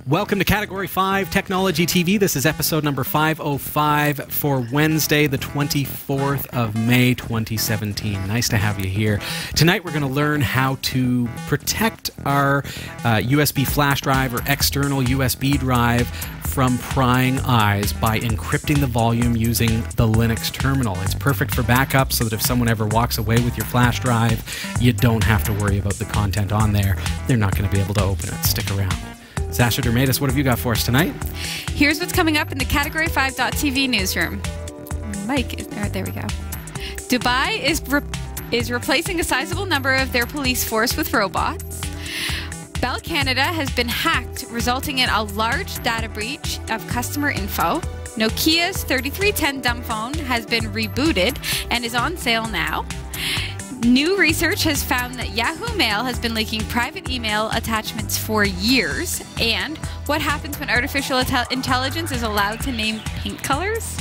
Welcome to Category 5 Technology TV. This is episode number 505 for Wednesday, the 24th of May, 2017. Nice to have you here. Tonight we're going to learn how to protect our USB flash drive or external USB drive from prying eyes by encrypting the volume using the Linux terminal. It's perfect for backup so that if someone ever walks away with your flash drive, you don't have to worry about the content on there. They're not going to be able to open it. Stick around. Sasha Dermatis, what have you got for us tonight? Here's what's coming up in the Category 5.tv newsroom. Mike is there. There we go. Dubai is replacing a sizable number of their police force with robots. Bell Canada has been hacked, resulting in a large data breach of customer info. Nokia's 3310 dumb phone has been rebooted and is on sale now. New research has found that Yahoo Mail has been leaking private email attachments for years. And what happens when artificial intelligence is allowed to name paint colors?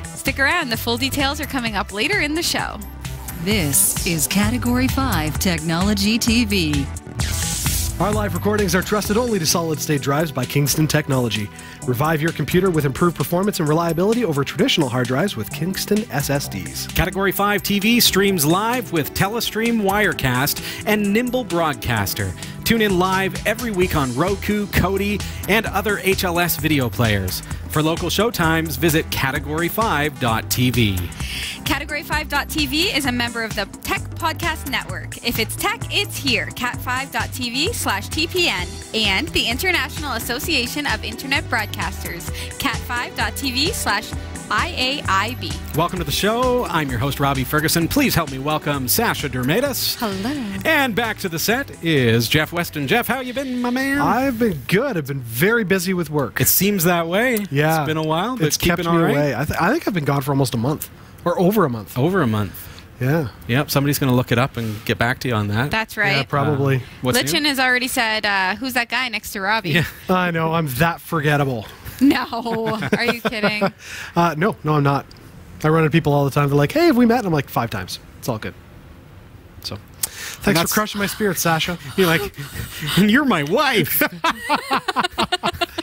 Stick around. The full details are coming up later in the show. This is Category 5 Technology TV. Our live recordings are trusted only to solid-state drives by Kingston Technology. Revive your computer with improved performance and reliability over traditional hard drives with Kingston SSDs. Category 5 TV streams live with Telestream Wirecast and Nimble Broadcaster. Tune in live every week on Roku, Kodi, and other HLS video players. For local showtimes, visit category5.tv. Category 5.tv is a member of the Tech Podcast Network. If it's tech, it's here. cat5.tv/TPN and the International Association of Internet Broadcasters. cat5.tv/IAIB. Welcome to the show. I'm your host, Robbie Ferguson. Please help me welcome Sasha Dermatis. Hello. And back to the set is Jeff Weston. Jeff, how you been, my man? I've been good. I've been very busy with work. It seems that way. Yeah. It's been a while, but it's kept me away. I think I've been gone for almost a month. Or over a month. Over a month. Yeah. Yep, somebody's going to look it up and get back to you on that. That's right. Yeah, probably. Lichen has already said, who's that guy next to Robbie? Yeah. I know. I'm that forgettable. No. Are you kidding? No, I'm not. I run into people all the time. They're like, hey, have we met? And I'm like, 5 times. It's all good. So, thanks for crushing my spirit, Sasha. You're like, and you're my wife.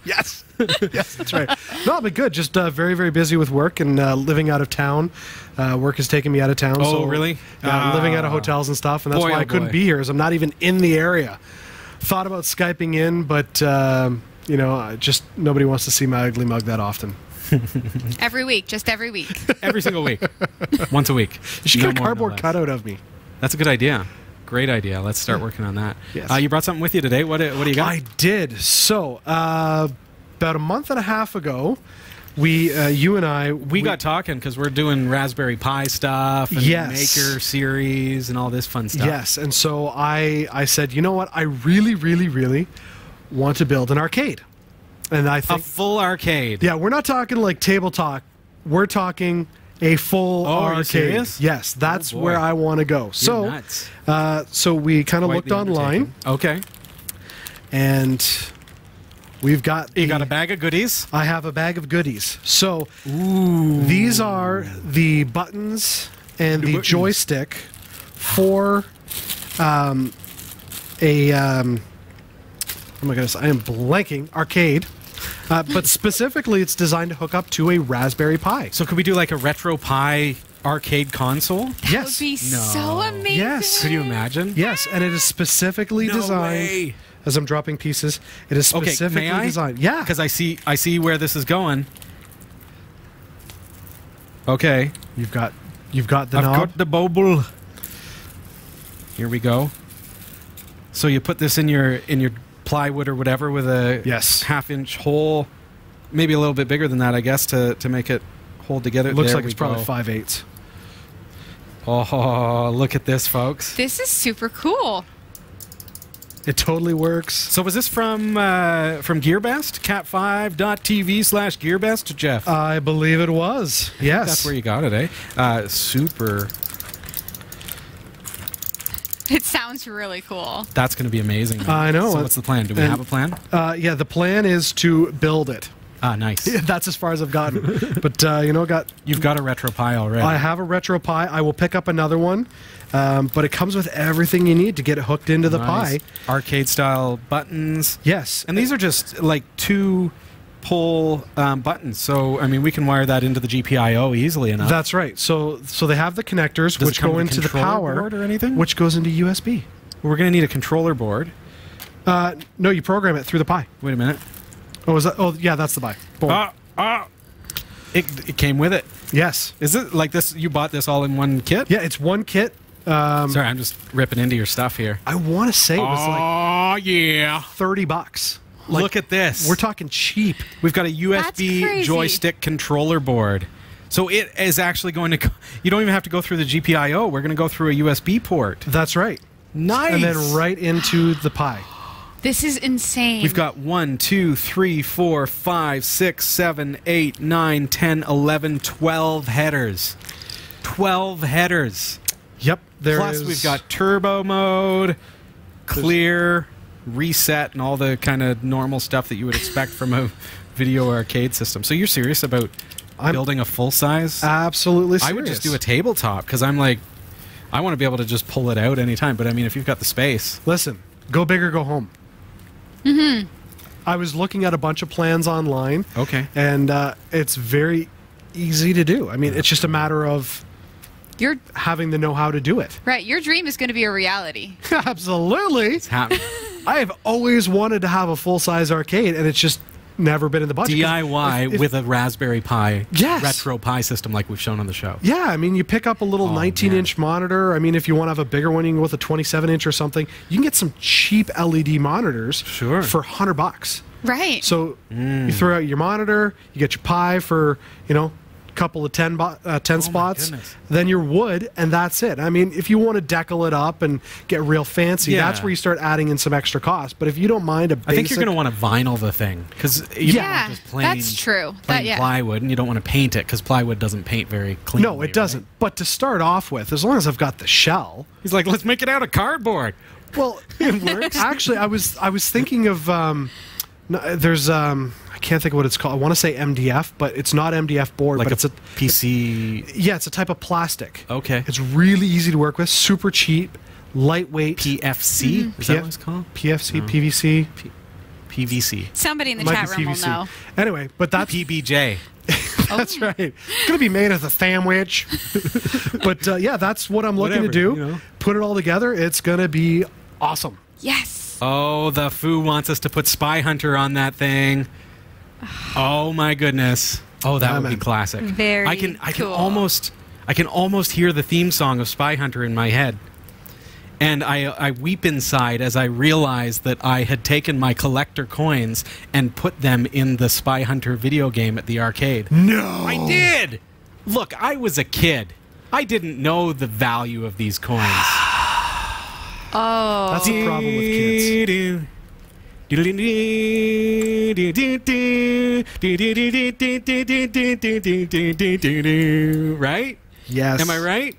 Yes. Yes, that's right. No, but good. Just very, very busy with work and living out of town. Work has taken me out of town. Oh, so, really? Living out of hotels and stuff. And that's Boy, why oh I couldn't boy. be here, is I'm not even in the area. Thought about Skyping in, but, just nobody wants to see my ugly mug that often. Every week. Just every week. Every single week. Once a week. You should No get a more, no cardboard less. cutout of me. That's a good idea. Great idea. Let's start working on that. Yes. You brought something with you today. What do you got? I did. So, about a month and a half ago, you and I... We got talking because we're doing Raspberry Pi stuff and Yes. Maker series and all this fun stuff. Yes, and so I said, you know what? I really, really, really want to build an arcade. And I A think... full arcade. Yeah, we're not talking like table talk. We're talking a full are you arcade. serious? Yes, that's Oh, boy. where I want to go. You're So, nuts. so we kind of Quite looked the online, undertaking. Okay. and we've got... You got a bag of goodies? I have a bag of goodies. So these are the buttons and the buttons. joystick for oh my goodness, I am blanking, arcade. But specifically, it's designed to hook up to a Raspberry Pi. So could we do like a Retro Pi arcade console? That Yes. would be so amazing. Yes. Could you imagine? Yes, and it is specifically No designed. way. As I'm dropping pieces, it is Okay, specifically may I? designed. Yeah. Because I see where this is going. Okay. You've got the I've knob. got the bobble. Here we go. So you put this in your plywood or whatever with a Yes. half-inch hole, maybe a little bit bigger than that, I guess, to make it hold together. Looks There like we it's probably go. 5/8. Oh, look at this, folks. This is super cool. It totally works. So was this from Gearbest? cat5.tv/Gearbest, Jeff? I believe it was. Yes. That's where you got it, eh? Super. It sounds really cool. That's going to be amazing. I know. So what's the plan? Do we have a plan? Yeah, the plan is to build it. Nice. That's as far as I've gotten. But You've got a RetroPie already. I have a RetroPie. I will pick up another one, but it comes with everything you need to get it hooked into the Pi. Arcade style buttons. Yes, And these are just like 2 pull buttons. So, I mean, we can wire that into the GPIO easily enough. that's right. So they have the connectors Does which it come go with a into the controller power, board or anything? which goes into USB. We're going to need a controller board. No, you program it through the Pi. Wait a minute. Oh, is that? Oh, yeah, that's the Pi. Boom. It came with it. Yes. Is it like this? You bought this all in one kit? Yeah, it's one kit. Sorry, I'm just ripping into your stuff here. I want to say it was like Oh, yeah. $30. Like, Look at this. we're talking cheap. We've got a That's USB crazy. joystick controller board. So it is actually going to... You don't even have to go through the GPIO. We're going to go through a USB port. That's right. Nice. And then right into the Pi. This is insane. We've got 1, 2, 3, 4, 5, 6, 7, 8, 9, 10, 11, 12 headers. 12 headers. Yep. Plus, we've got turbo mode, clear, reset, and all the kind of normal stuff that you would expect from a video arcade system. So you're serious about building a full-size? Absolutely serious. I would just do a tabletop because I'm like, I want to be able to just pull it out anytime. But I mean, if you've got the space. Listen, go big or go home. Mm-hmm. I was looking at a bunch of plans online. Okay. And it's very easy to do. I mean, it's just a matter of having the know-how to do it. Right. Your dream is going to be a reality. Absolutely. It's happening. I have always wanted to have a full-size arcade, and it's just never been in the budget. DIY with a Raspberry Pi Yes. retro Pi system like we've shown on the show. Yeah, I mean, you pick up a little 19-inch monitor. I mean, if you want to have a bigger one, you can go with a 27-inch or something. You can get some cheap LED monitors Sure. for $100. Right. So you throw out your monitor, you get your Pi for, couple of 10 spots, goodness. then your wood, and that's it. I mean, if you want to decal it up and get real fancy, Yeah. that's where you start adding in some extra cost. But if you don't mind a basic... I think you're going to want to vinyl the thing because Yeah, just plain, that's true. plain Yeah. plywood, and you don't want to paint it because plywood doesn't paint very cleanly. No, it doesn't. Right? But to start off with, as long as I've got the shell... He's like, let's make it out of cardboard. Well, it works. Actually, I was thinking of... there's... I can't think of what it's called. I want to say MDF, but it's not MDF board. Like but it's a PC. Yeah, it's a type of plastic. Okay. It's really easy to work with, super cheap, lightweight. PFC? Is that what it's called? PFC, PVC. PVC. Somebody in the Might chat be room will PVC. know. Anyway, but that's PBJ. that's right. It's going to be made as a sandwich. But yeah, that's what I'm looking to do. Whatever, Put it all together. It's going to be awesome. Yes. Oh, the foo wants us to put Spy Hunter on that thing. Oh my goodness. Oh, that Yeah, would be man. classic. Very I can cool. almost hear the theme song of Spy Hunter in my head. And I weep inside as I realize that I had taken my collector coins and put them in the Spy Hunter video game at the arcade. No. I did! Look, I was a kid. I didn't know the value of these coins. Oh. That's the problem with kids. Right? Yes. Am I right?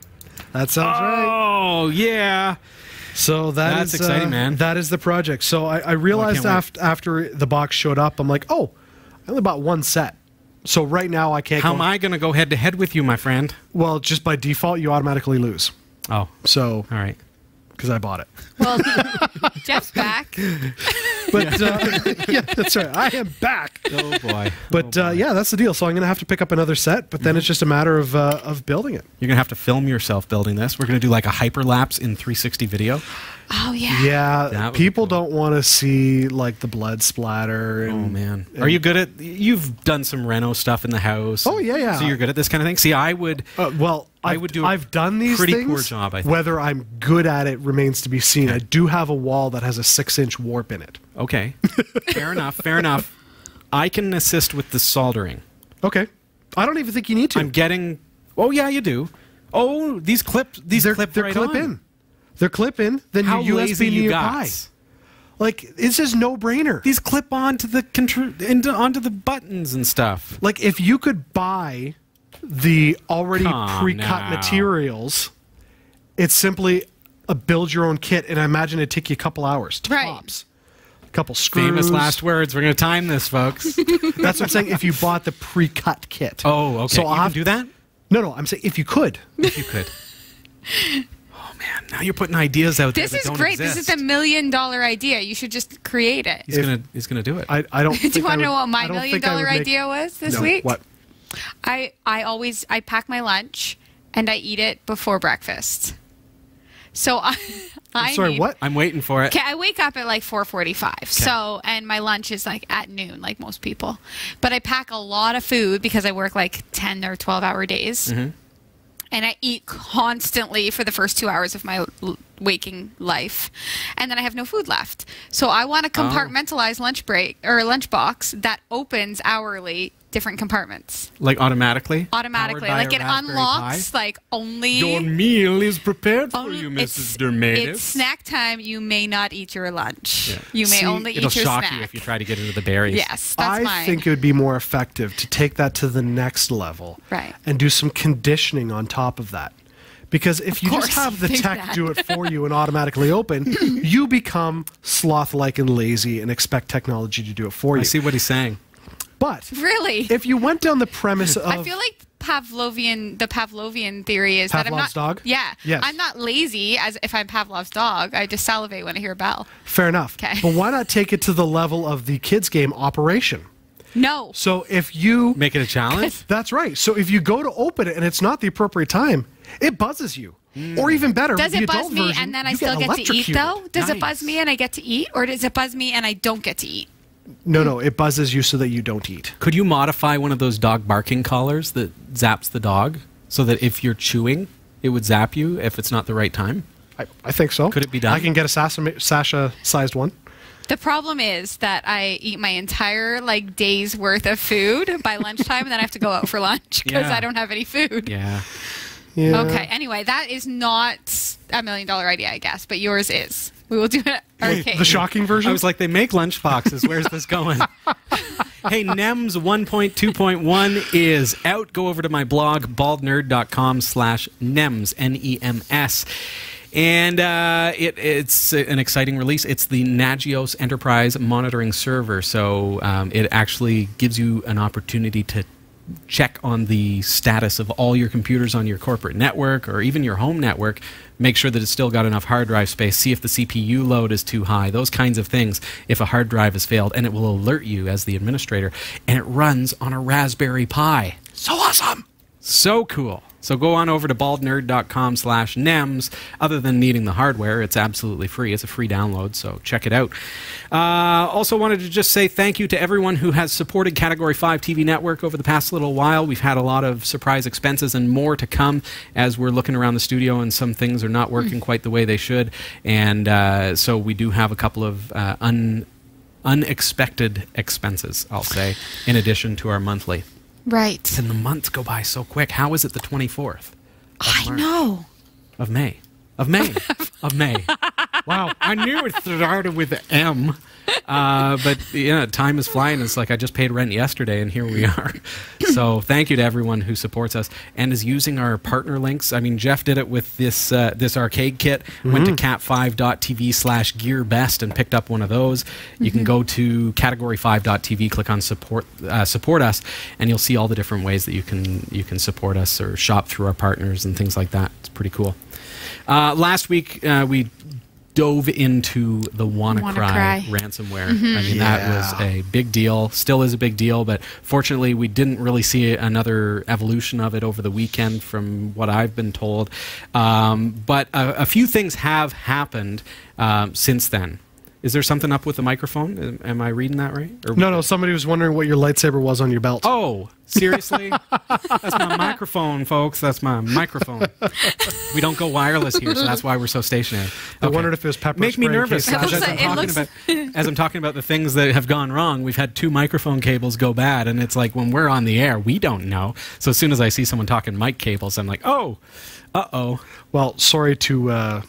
That sounds right. Oh, yeah. So That's exciting, man. That is the project. So I realized after the box showed up, I'm like, oh, I only bought one set. So right now I can't How go... am I going to go head to head with you, my friend? Well, just by default, you automatically lose. Oh, So, all right. because I bought it. Well, Jeff's back. But yeah, that's right. I am back. Oh, boy. But yeah, that's the deal. So I'm going to have to pick up another set, but then it's just a matter of building it. You're going to have to film yourself building this. We're going to do like a hyperlapse in 360 video. Oh, yeah. Yeah, That would be people cool. don't want to see like the blood splatter. And, Oh, man. Are you good at... You've done some reno stuff in the house. Oh, yeah, yeah. So you're good at this kind of thing? See, I would... Well, I would do a I've done these pretty things. poor job, I think. Whether I'm good at it remains to be seen. I do have a wall that has a 6-inch warp in it. Okay. Fair enough. Fair enough. I can assist with the soldering. Okay. I don't even think you need to. I'm getting... Oh, yeah, you do. Oh, these clips... they're clip they're right clip on. in. They're clip in. Then How your lazy USB to you your got. Pi. Like, it's just no brainer. These clip onto the onto the buttons and stuff. Like, if you could buy the already Come pre-cut now. materials, it's simply a build your own kit, and I imagine it'd take you a couple hours Right. tops. couple screws. Famous last words. We're going to time this, folks. That's what I'm saying. If you bought the pre-cut kit. Oh, okay. So you I'll can have do that? No, I'm saying if you could. If you could. Oh, man. Now you're putting ideas out there This that is don't great. exist. This is $1 million idea. You should just create it. He's gonna do it. I don't. Do you want to know what my $1 $1 million idea was this week? What? I pack my lunch and I eat it before breakfast. So I Sorry, need, what? I'm waiting for it. Okay, I wake up at like 4:45. So, and my lunch is like at noon, like most people. But I pack a lot of food because I work like 10 or 12-hour days. Mm-hmm. And I eat constantly for the first 2 hours of my waking life, and then I have no food left. So I want a compartmentalized lunch break or lunch box that opens hourly, different compartments. Like automatically? Automatically, Powered by like a it Raspberry unlocks Pi? like only. Your meal is prepared for you, It's- Mrs. Dermatis. It's snack time. You may not eat your lunch. Yeah. You may See, only It'll eat your shock snack. you if you try to get into the berries. Yes, that's I mine. think it would be more effective to take that to the next level, Right. and do some conditioning on top of that. Because if you just course have you the think tech that. do it for you and automatically open, you become sloth-like and lazy and expect technology to do it for you. I see what he's saying. But Really? if you went down the premise of I feel like the Pavlovian theory is that I'm Pavlov's not. dog? Yeah. Yes. I'm not lazy as if I'm Pavlov's dog. I just salivate when I hear a bell. fair enough, Okay. but why not take it to the level of the kids game Operation? No. So if you Make it a challenge? That's right. So if you go to open it and it's not the appropriate time, it buzzes you. Or even better, Does the it buzz adult me version, and then I you still get to eat electrocuted. though? Does it Nice. buzz me and I get to eat, or does it buzz me and I don't get to eat? No, it buzzes you so that you don't eat. Could you modify one of those dog barking collars that zaps the dog so that if you're chewing, it would zap you if it's not the right time? I think so. Could it be done? I can get a Sasha-sized one. The problem is that I eat my entire like day's worth of food by lunchtime, and then I have to go out for lunch because Yeah. I don't have any food. Yeah. Yeah. Okay. Anyway, that is not $1 million idea, I guess, but yours is. We will do it. Arcade. The shocking version? I was like, they make lunch boxes. Where's this going? Hey, NEMS 1.2.1 is out. Go over to my blog, baldnerd.com/NEMS, N-E-M-S. And it's an exciting release. It's the Nagios Enterprise Monitoring Server. So it actually gives you an opportunity to check on the status of all your computers on your corporate network or even your home network. Make sure that it's still got enough hard drive space. See if the CPU load is too high. Those kinds of things if a hard drive has failed. And it will alert you as the administrator. And it runs on a Raspberry Pi. so awesome. So cool. So go on over to baldnerd.com/NEMS. Other than needing the hardware, it's absolutely free. It's a free download, so check it out. Also wanted to just say thank you to everyone who has supported Category 5 TV Network over the past little while. We've had a lot of surprise expenses and more to come as we're looking around the studio and some things are not working quite the way they should. And so we do have a couple of unexpected expenses, I'll say, in addition to our monthly. Right. And the months go by so quick. How is it the 24th? I know. Of May. Of May. Of May. Wow. I knew it started with an M. But, yeah, time is flying. It's like I just paid rent yesterday, and here we are. So thank you to everyone who supports us and is using our partner links. I mean, Jeff did it with this this arcade kit. Went to cat5.tv/Gearbest and picked up one of those. You can go to category5.tv, click on support us, and you'll see all the different ways that you can support us or shop through our partners and things like that. It's pretty cool. Last week, we dove into the WannaCry ransomware. I mean, that was a big deal, still is a big deal, but fortunately we didn't really see another evolution of it over the weekend from what I've been told. But a few things have happened since then. Is there something up with the microphone? Am I reading that right? Or No, somebody was wondering what your lightsaber was on your belt. Oh, seriously? That's my microphone, folks. That's my microphone. We don't go wireless here, so that's why we're so stationary. I wondered if it was pepper Make me spray in nervous. case As Sasha- I'm talking about the things that have gone wrong, we've had 2 microphone cables go bad, and it's like when we're on the air, we don't know. So as soon as I see someone talking mic cables, I'm like, oh, uh-oh. Well, sorry to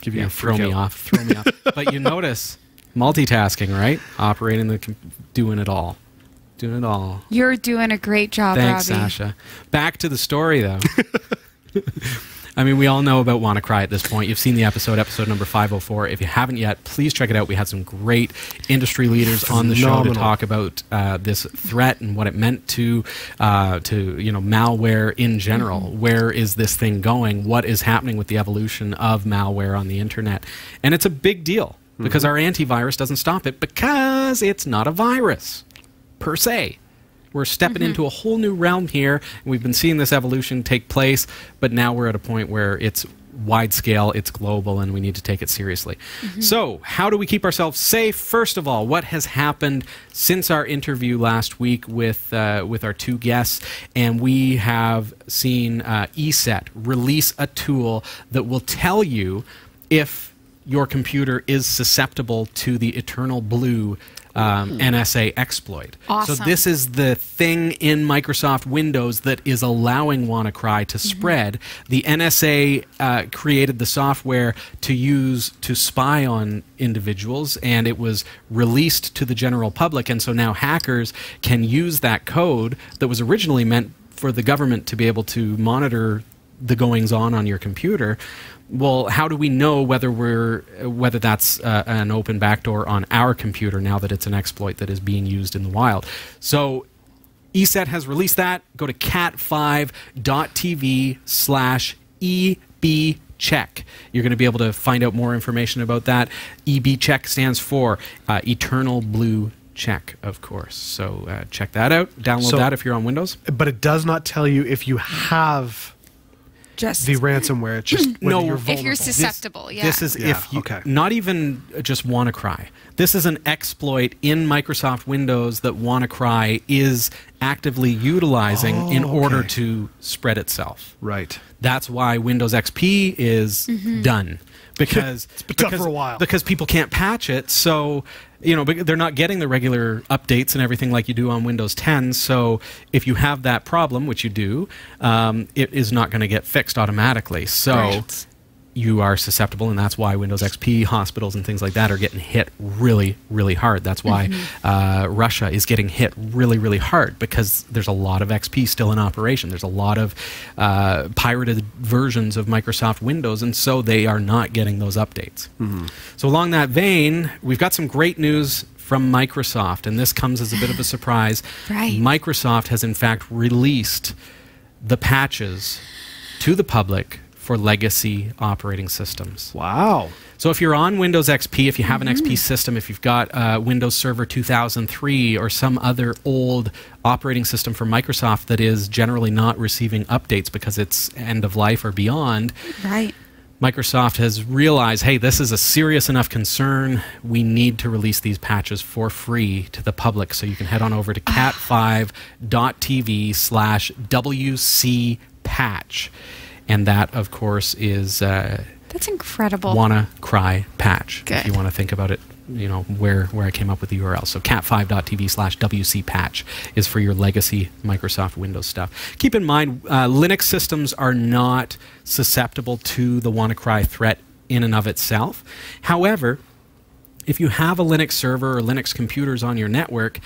give you a Throw freak me out. off. Throw me off. But you notice multitasking, right? Operating doing it all. Doing it all. You're doing a great job, Thanks, Robbie. Sasha. Back to the story, though. I mean, we all know about WannaCry at this point. You've seen the episode number 504. If you haven't yet, please check it out. We had some great industry leaders on the show to talk about this threat and what it meant to malware in general. Where is this thing going? What is happening with the evolution of malware on the internet? And it's a big deal because our antivirus doesn't stop it because it's not a virus per se. We're stepping into a whole new realm here, and we've been seeing this evolution take place, but now we're at a point where it's wide scale, it's global, and we need to take it seriously. So, how do we keep ourselves safe? First of all, what has happened since our interview last week with our two guests? And we have seen ESET release a tool that will tell you if your computer is susceptible to the Eternal Blue NSA exploit. Awesome. So this is the thing in Microsoft Windows that is allowing WannaCry to spread. The NSA created the software to use to spy on individuals, and it was released to the general public, and so now hackers can use that code that was originally meant for the government to be able to monitor the goings-on your computer. Well, how do we know whether that's an open backdoor on our computer now that it's an exploit that is being used in the wild? So ESET has released that. Go to cat5.tv/EBCheck. You're going to be able to find out more information about that. EBCheck stands for Eternal Blue Check, of course. So check that out. Download that if you're on Windows. But it does not tell you if you have just the ransomware. It's just whether you're vulnerable. if you're susceptible. This is if you, not even just WannaCry. This is an exploit in Microsoft Windows that WannaCry is actively utilizing in order to spread itself. Right. That's why Windows XP is done. Because it's been done for a while. Because people can't patch it, so they're not getting the regular updates and everything like you do on Windows 10. So if you have that problem, which you do, it is not going to get fixed automatically. So you are susceptible, and that's why Windows XP hospitals and things like that are getting hit really, really hard. That's why Russia is getting hit really, really hard, because there's a lot of XP still in operation. There's a lot of pirated versions of Microsoft Windows, and so they are not getting those updates. So along that vein, we've got some great news from Microsoft, and this comes as a bit of a surprise. Microsoft has in fact released the patches to the public for legacy operating systems. Wow. So if you're on Windows XP, if you have an XP system, if you've got Windows Server 2003 or some other old operating system from Microsoft that is generally not receiving updates because it's end of life or beyond, Microsoft has realized, hey, this is a serious enough concern. We need to release these patches for free to the public. So you can head on over to cat5.tv/WCPatch. And that, of course, is that's incredible. WannaCry patch. Good. If you want to think about it, where I came up with the URL. So cat5.tv/WCPatch is for your legacy Microsoft Windows stuff. Keep in mind, Linux systems are not susceptible to the WannaCry threat in and of itself. However, if you have a Linux server or Linux computers on your network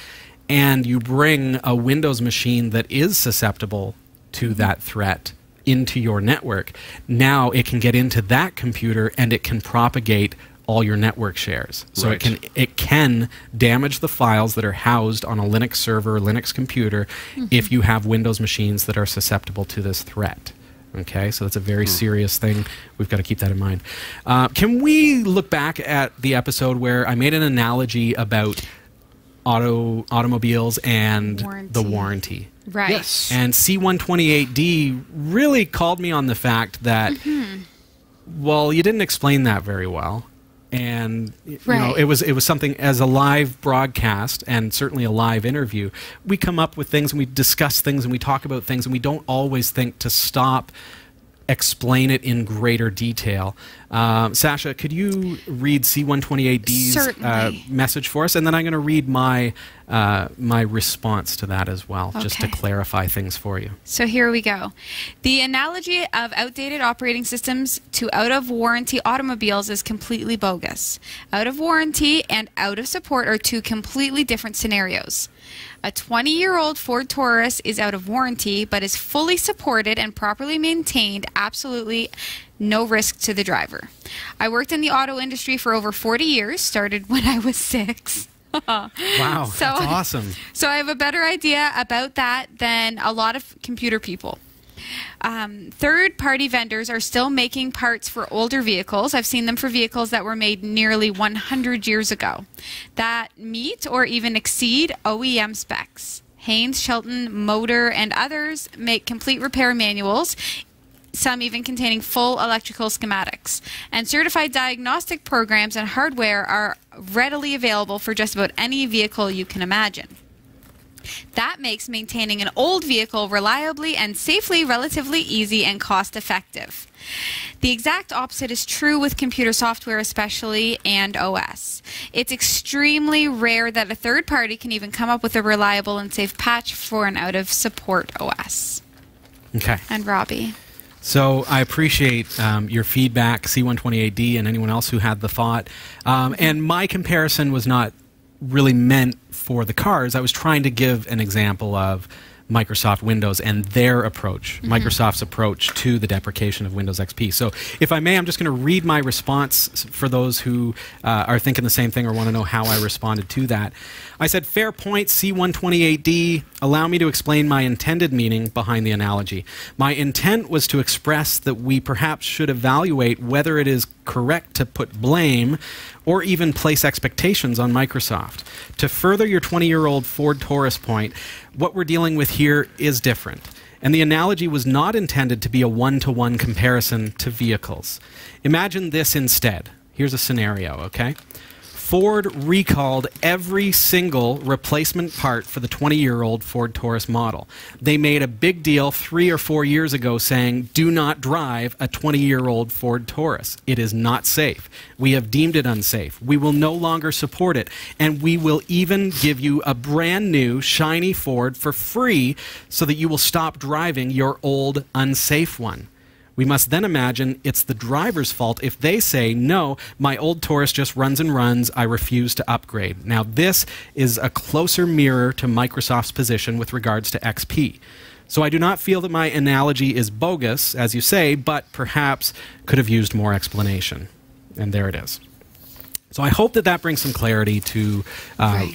and you bring a Windows machine that is susceptible to that threat into your network, now it can get into that computer and it can propagate all your network shares. So it can damage the files that are housed on a Linux server or Linux computer if you have Windows machines that are susceptible to this threat. Okay, so that's a very serious thing. We've got to keep that in mind. Can we look back at the episode where I made an analogy about automobiles and the warranty? Right. Yes. And C128D really called me on the fact that, well, you didn't explain that very well. And it was something, as a live broadcast and certainly a live interview, we come up with things and we discuss things and we talk about things, and we don't always think to stop, explain it in greater detail. Sasha, could you read C128D's message for us? And then I'm going to read my my response to that as well, just to clarify things for you. So here we go. The analogy of outdated operating systems to out-of-warranty automobiles is completely bogus. Out-of-warranty and out-of-support are two completely different scenarios. A 20-year-old Ford Taurus is out of warranty, but is fully supported and properly maintained absolutely no risk to the driver. I worked in the auto industry for over 40 years, started when I was 6. Wow, that's awesome. So I have a better idea about that than a lot of computer people. Third-party vendors are still making parts for older vehicles. I've seen them for vehicles that were made nearly 100 years ago that meet or even exceed OEM specs. Haynes, Shelton, Motor, and others make complete repair manuals, some even containing full electrical schematics. And certified diagnostic programs and hardware are readily available for just about any vehicle you can imagine. That makes maintaining an old vehicle reliably and safely relatively easy and cost-effective. The exact opposite is true with computer software especially, and OS. It's extremely rare that a third party can even come up with a reliable and safe patch for an out-of-support OS. Okay. And Robbie. So I appreciate your feedback, C128D, and anyone else who had the thought. And my comparison was not really meant for the cars. I was trying to give an example of Microsoft Windows and their approach, Microsoft's approach to the deprecation of Windows XP. So if I may, I'm just going to read my response for those who are thinking the same thing or want to know how I responded to that. I said, fair point, C128D. Allow me to explain my intended meaning behind the analogy. My intent was to express that we perhaps should evaluate whether it is correct to put blame or even place expectations on Microsoft. To further your 20-year-old Ford Taurus point, what we're dealing with here is different. And the analogy was not intended to be a one-to-one comparison to vehicles. Imagine this instead. Here's a scenario, okay? Ford recalled every single replacement part for the 20-year-old Ford Taurus model. They made a big deal 3 or 4 years ago saying, do not drive a 20-year-old Ford Taurus. It is not safe. We have deemed it unsafe. We will no longer support it. And we will even give you a brand new, shiny Ford for free so that you will stop driving your old, unsafe one. We must then imagine it's the driver's fault if they say, no, my old Taurus just runs and runs, I refuse to upgrade. Now, this is a closer mirror to Microsoft's position with regards to XP. So I do not feel that my analogy is bogus, as you say, but perhaps could have used more explanation. And there it is. So I hope that that brings some clarity to,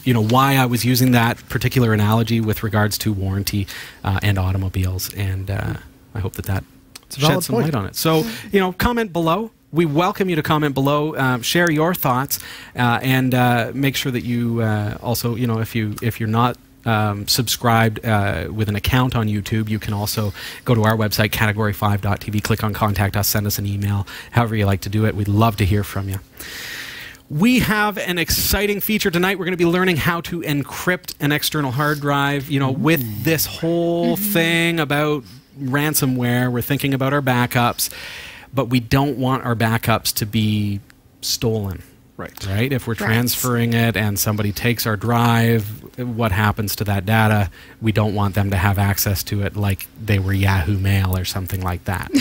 you know, why I was using that particular analogy with regards to warranty and automobiles. And I hope that that shed some light on it. So, you know, comment below. We welcome you to comment below, share your thoughts, and make sure that you also, you know, if you're not subscribed with an account on YouTube, you can also go to our website, category5.tv, click on Contact Us, send us an email, however you like to do it. We'd love to hear from you. We have an exciting feature tonight. We're going to be learning how to encrypt an external hard drive. You know, with this whole thing about ransomware, we're thinking about our backups, but we don't want our backups to be stolen. Right? If we're transferring it and somebody takes our drive, what happens to that data? We don't want them to have access to it like they were Yahoo Mail or something like that.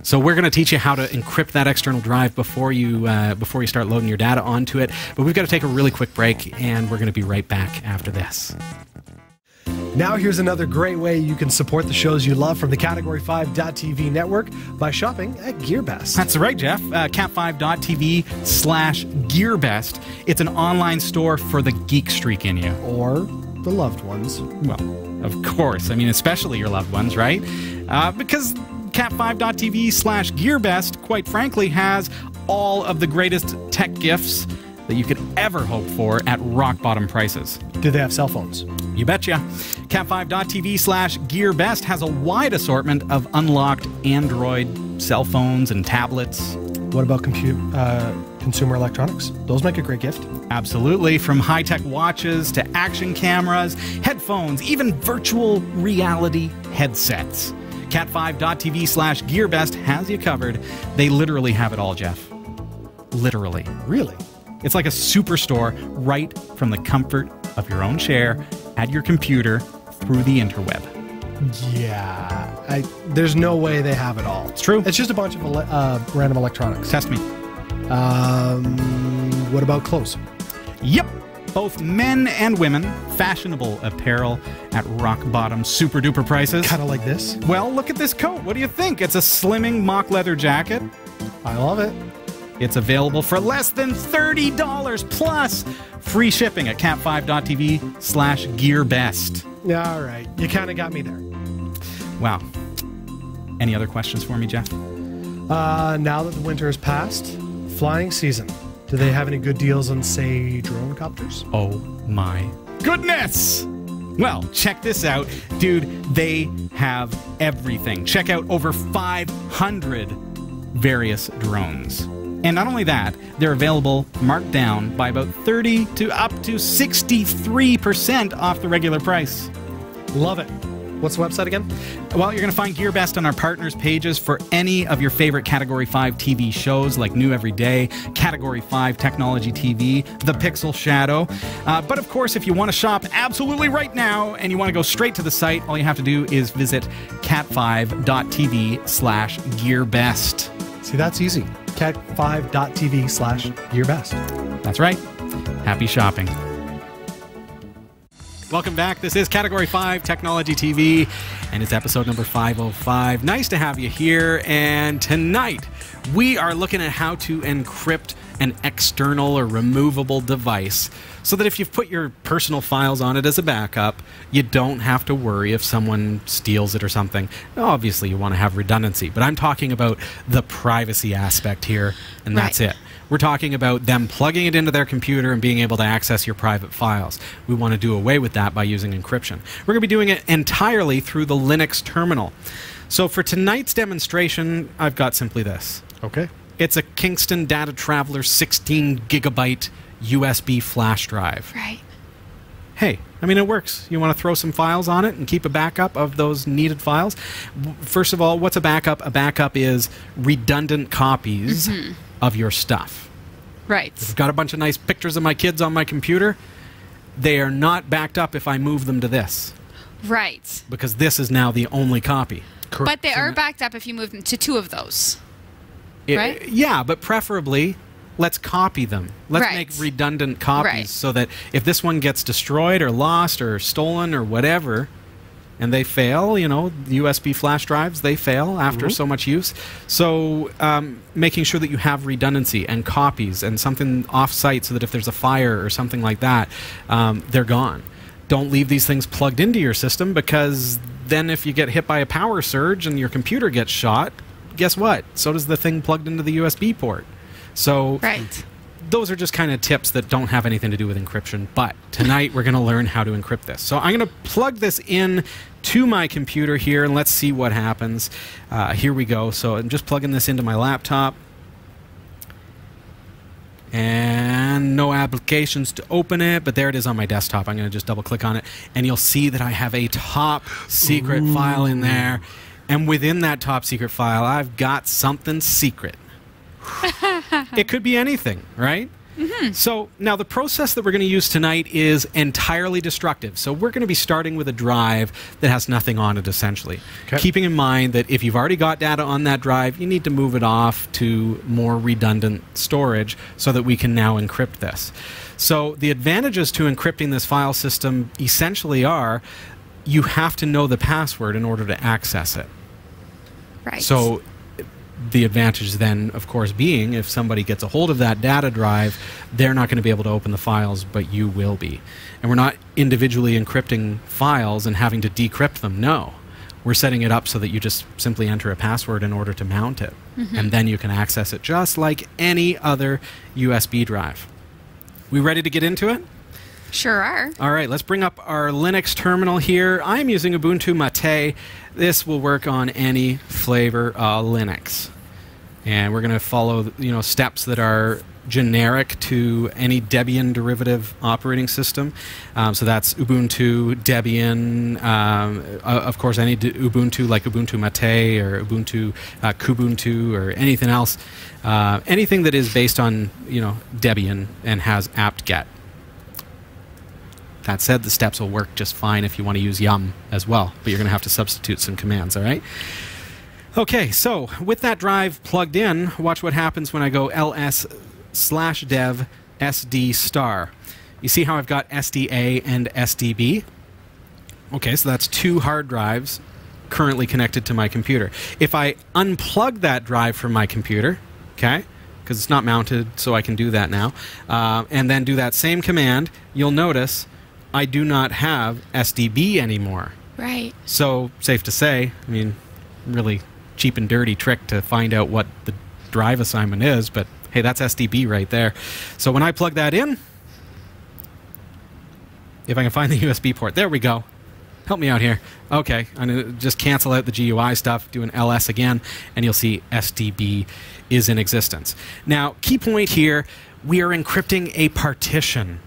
So we're going to teach you how to encrypt that external drive before you start loading your data onto it. But we've got to take a really quick break, and we're going to be right back after this. Now here's another great way you can support the shows you love from the Category5.tv network by shopping at Gearbest. That's right, Jeff. cat5.tv/Gearbest. It's an online store for the geek streak in you. Or the loved ones. Well, of course. I mean, especially your loved ones, right? Because cat5.tv/Gearbest, quite frankly, has all of the greatest tech gifts that you could ever hope for at rock-bottom prices. Do they have cell phones? You betcha. Cat5.tv/Gearbest has a wide assortment of unlocked Android cell phones and tablets. What about consumer electronics? Those make a great gift. Absolutely. From high-tech watches to action cameras, headphones, even virtual reality headsets. Cat5.tv/Gearbest has you covered. They literally have it all, Jeff. Literally. Really? It's like a superstore right from the comfort of your own chair at your computer through the interweb. Yeah. There's no way they have it all. It's true. It's just a bunch of random electronics. Test me. What about clothes? Yep. both men and women, fashionable apparel at rock-bottom super-duper prices. Kind of like this. Well, look at this coat. What do you think? It's a slimming mock leather jacket. I love it. It's available for less than $30 plus free shipping at cat5.tv/gearbest. Yeah, all right. You kind of got me there. Wow. Any other questions for me, Jeff? Now that the winter has passed, flying season. Do they have any good deals on, say, drone copters? Oh my goodness! Well, check this out. Dude, they have everything. Check out over 500 various drones. And not only that, they're available marked down by about 30 to up to 63% off the regular price. Love it. What's the website again? Well, you're going to find Gearbest on our partners pages for any of your favorite Category 5 TV shows like New Every Day, Category 5 Technology TV, The Pixel Shadow. But of course, if you want to shop absolutely right now and you want to go straight to the site, all you have to do is visit cat5.tv/gearbest. See, that's easy. cat5.tv/gearbest. That's right. Happy shopping. Welcome back. This is Category 5 Technology TV, and it's episode number 505. Nice to have you here, and tonight we are looking at how to encrypt an external or removable device so that if you've put your personal files on it as a backup, you don't have to worry if someone steals it or something. Now, obviously, you want to have redundancy, but I'm talking about the privacy aspect here, and that's it. We're talking about them plugging it into their computer and being able to access your private files. We want to do away with that by using encryption. We're going to be doing it entirely through the Linux terminal. So for tonight's demonstration, I've got simply this. Okay. It's a Kingston Data Traveler 16 gigabyte USB flash drive. Right. Hey, I mean, it works. You want to throw some files on it and keep a backup of those needed files. First of all, what's a backup? A backup is redundant copies of your stuff. Right. I've got a bunch of nice pictures of my kids on my computer. They are not backed up if I move them to this. Right. Because this is now the only copy. But they are backed up if you move them to two of those. Right? Yeah, but preferably, let's copy them. Let's make redundant copies so that if this one gets destroyed or lost or stolen or whatever, and they fail, you know, USB flash drives, they fail after so much use. So making sure that you have redundancy and copies and something off-site so that if there's a fire or something like that, they're gone. Don't leave these things plugged into your system, because then if you get hit by a power surge and your computer gets shot, guess what? So does the thing plugged into the USB port. So those are just kind of tips that don't have anything to do with encryption. But tonight we're going to learn how to encrypt this. So I'm going to plug this in to my computer here, and let's see what happens. Here we go. So I'm just plugging this into my laptop. And no applications to open it, but there it is on my desktop. I'm going to just double click on it, and you'll see that I have a top secret file in there. And within that top secret file, I've got something secret. It could be anything, right? So now the process that we're going to use tonight is entirely destructive. So we're going to be starting with a drive that has nothing on it, essentially. Keeping in mind that if you've already got data on that drive, you need to move it off to more redundant storage so that we can now encrypt this. So the advantages to encrypting this file system essentially are you have to know the password in order to access it. Right. So the advantage then, of course, being if somebody gets a hold of that data drive, they're not going to be able to open the files, but you will be. And we're not individually encrypting files and having to decrypt them. No. We're setting it up so that you just simply enter a password in order to mount it. And then you can access it just like any other USB drive. We ready to get into it? Sure are. All right, let's bring up our Linux terminal here. I'm using Ubuntu Mate. This will work on any flavor of Linux. And we're going to follow, you know, steps that are generic to any Debian derivative operating system. So that's Ubuntu, Debian, of course, any Ubuntu like Ubuntu Mate or Ubuntu Kubuntu or anything else. Anything that is based on, you know, Debian and has apt-get. That said, the steps will work just fine if you want to use yum as well, but you're going to have to substitute some commands, all right? Okay, so with that drive plugged in, watch what happens when I go ls/dev sd star. You see how I've got SDA and SDB? Okay, so that's 2 hard drives currently connected to my computer. If I unplug that drive from my computer, okay, because it's not mounted, so I can do that now, and then do that same command, you'll notice I do not have SDB anymore. Right. So, safe to say, I mean, really cheap and dirty trick to find out what the drive assignment is, but hey, that's SDB right there. So when I plug that in, if I can find the USB port, there we go. Help me out here. Okay, I'm going to just cancel out the GUI stuff, do an LS again, and you'll see SDB is in existence. Now, key point here, we are encrypting a partition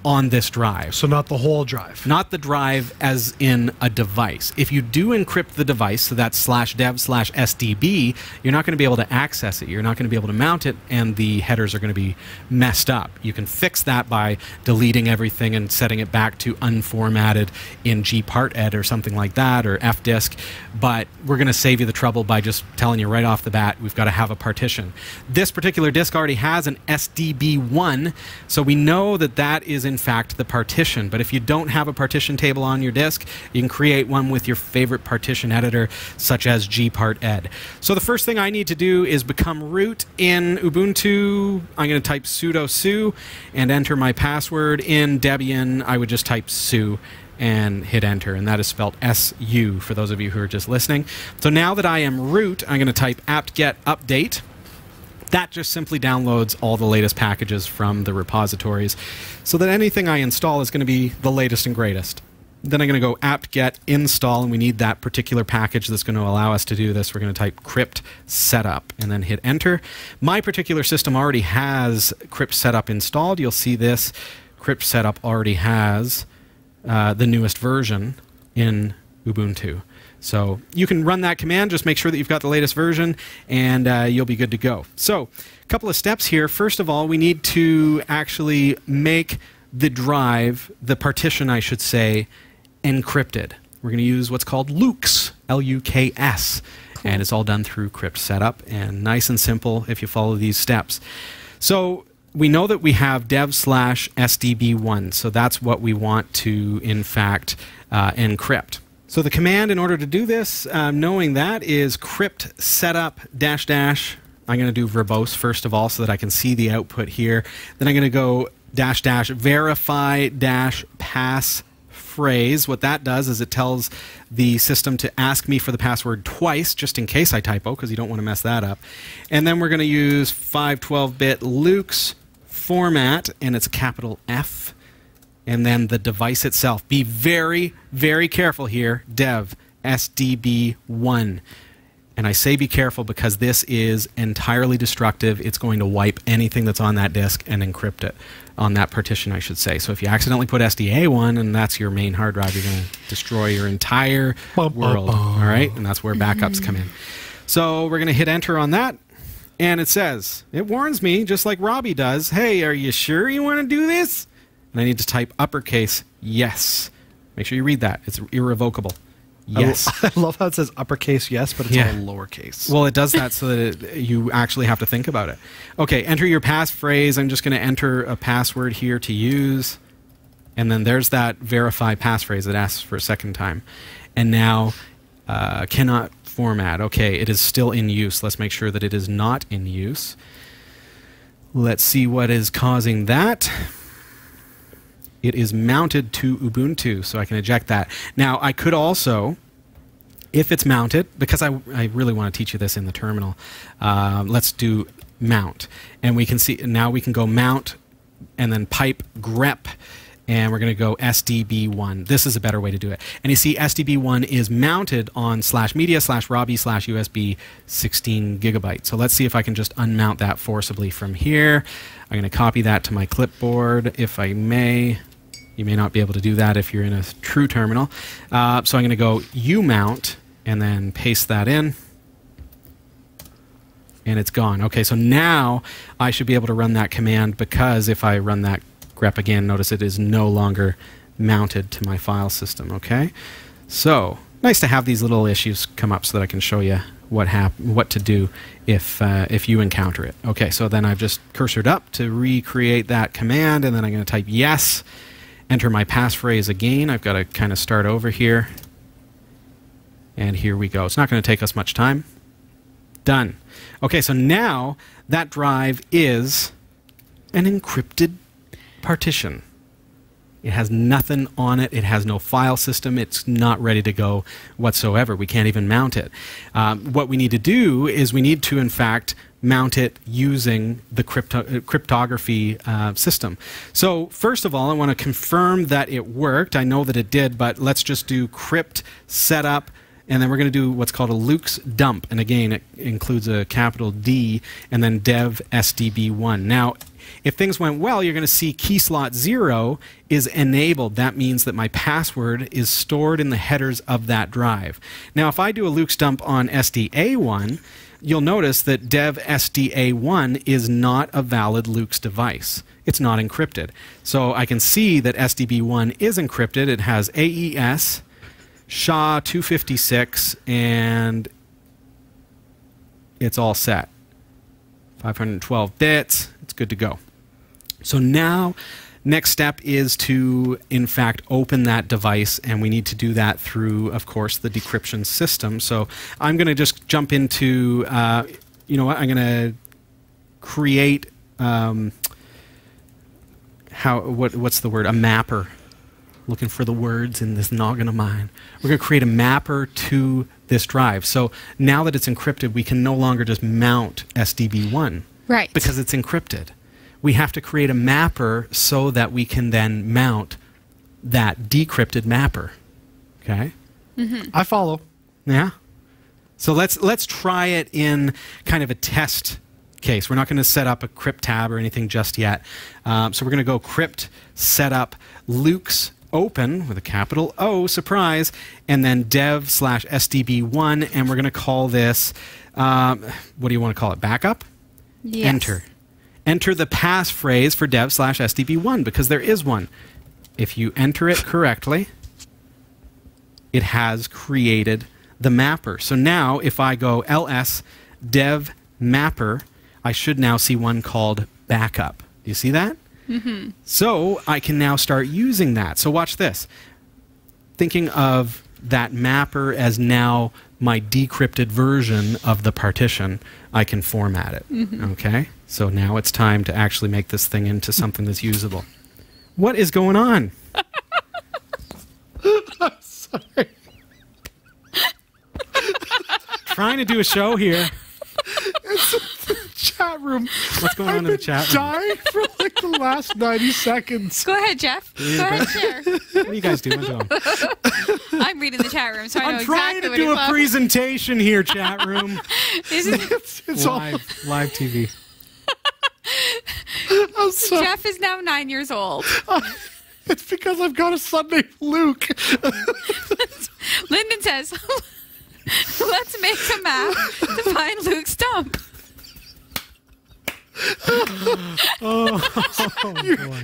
on this drive. So not the whole drive. Not the drive as in a device. If you do encrypt the device, so that's /dev/SDB, you're not going to be able to access it. You're not going to be able to mount it, and the headers are going to be messed up. You can fix that by deleting everything and setting it back to unformatted in Gparted or something like that, or fdisk, but we're going to save you the trouble by just telling you right off the bat, we've got to have a partition. This particular disk already has an SDB1, so we know that that is in fact the partition. But if you don't have a partition table on your disk, you can create one with your favorite partition editor, such as Gparted. So the first thing I need to do is become root in Ubuntu. I'm going to type sudo su and enter my password. In Debian, I would just type su and hit enter, and that is spelled SU for those of you who are just listening. So now that I am root, I'm going to type apt-get update. That just simply downloads all the latest packages from the repositories so that anything I install is going to be the latest and greatest. Then I'm going to go apt-get install, and we need that particular package that's going to allow us to do this. We're going to type crypt setup and then hit enter. My particular system already has crypt setup installed. You'll see this crypt setup already has the newest version in Ubuntu. So you can run that command, just make sure that you've got the latest version, and you'll be good to go. So a couple of steps here. First of all, we need to actually make the drive, the partition I should say, encrypted. We're going to use what's called LUKS, L-U-K-S, and it's all done through crypt setup, and nice and simple if you follow these steps. So we know that we have dev/SDB1, so that's what we want to, in fact, encrypt. So the command in order to do this, knowing that, is crypt setup --. I'm going to do verbose first of all so that I can see the output here. Then I'm going to go -- verify passphrase. What that does is it tells the system to ask me for the password twice, just in case I typo, because you don't want to mess that up. And then we're going to use 512-bit LUKS format, and it's a capital F. And then the device itself. Be very, very careful here. Dev SDB1. And I say be careful because this is entirely destructive. It's going to wipe anything that's on that disk and encrypt it on that partition, I should say. So if you accidentally put SDA1 and that's your main hard drive, you're going to destroy your entire world. All right? And that's where backups come in. So we're going to hit enter on that. And it says, it warns me, just like Robbie does, hey, are you sure you want to do this? And I need to type uppercase yes. Make sure you read that. It's irrevocable. Yes. I love how it says uppercase yes, but it's all lowercase. Well, it does that so that you actually have to think about it. Okay, enter your passphrase. I'm just going to enter a password here to use. And then there's that verify passphrase that asks for a second time. And now cannot format. Okay, it is still in use. Let's make sure that it is not in use. Let's see what is causing that. It is mounted to Ubuntu, so I can eject that. Now, I could also, if it's mounted, because I really want to teach you this in the terminal, let's do mount. And we can see, now we can go mount and then pipe grep, and we're going to go SDB1. This is a better way to do it. And you see SDB1 is mounted on /media/Robbie/USB 16 gigabyte. So let's see if I can just unmount that forcibly from here. I'm going to copy that to my clipboard, if I may. You may not be able to do that if you're in a true terminal. So I'm going to go umount and then paste that in. And it's gone. Okay, so now I should be able to run that command, because if I run that grep again, notice it is no longer mounted to my file system. Okay, so nice to have these little issues come up so that I can show you what to do if you encounter it. Okay, so then I've just cursored up to recreate that command, and then I'm going to type yes, enter my passphrase again. I've got to kind of start over here. And here we go. It's not going to take us much time. Done. Okay, so now that drive is an encrypted partition. It has nothing on it. It has no file system. It's not ready to go whatsoever. We can't even mount it. What we need to do is we need to, in fact, mount it using the cryptography system. So first of all, I want to confirm that it worked. I know that it did, but let's just do crypt setup. And then we're going to do what's called a Luke's dump. And again, it includes a capital D and then dev SDB1. Now, if things went well, you're going to see key slot 0 is enabled. That means that my password is stored in the headers of that drive. Now, if I do a Luke's dump on SDA1, you'll notice that dev SDA1 is not a valid Luke's device. It's not encrypted. So I can see that SDB1 is encrypted. It has AES, SHA-256, and it's all set. 512 bits. It's good to go. So now, next step is to, in fact, open that device, and we need to do that through, of course, the decryption system. So I'm going to just jump into, you know what, I'm going to create, what's the word? A mapper. Looking for the words in this noggin of mine. We're going to create a mapper to this drive. So now that it's encrypted, we can no longer just mount SDB1. Right. Because it's encrypted. We have to create a mapper so that we can then mount that decrypted mapper. Okay? Mm-hmm. I follow. Yeah? So let's try it in kind of a test case. We're not going to set up a crypt tab or anything just yet. So we're going to go crypt setup Luke's open with a capital O, surprise, and then dev/SDB1, and we're going to call this, what do you want to call it, backup? Yes. Enter. Enter the passphrase for dev/SDB1, because there is one. If you enter it correctly, it has created the mapper. So now, if I go ls dev mapper, I should now see one called backup. Do you see that? Mm-hmm. So I can now start using that. So watch this. Thinking of that mapper as now my decrypted version of the partition, I can format it. Mm-hmm. Okay? So now it's time to actually make this thing into something that's usable. What is going on? I'm sorry. Trying to do a show here. It's the chat room. What's going on in the chat room? Dying for like the last 90 seconds. Go ahead, Jeff. Go ahead, share. What are you guys doing to him? I'm reading the chat room, so I know I'm trying exactly to what do he's a presentation here, chat room. It's Live TV. I'm sorry. Jeff is now 9 years old. It's because I've got a son named Luke. Lyndon says, let's make a map to find Luke's dump.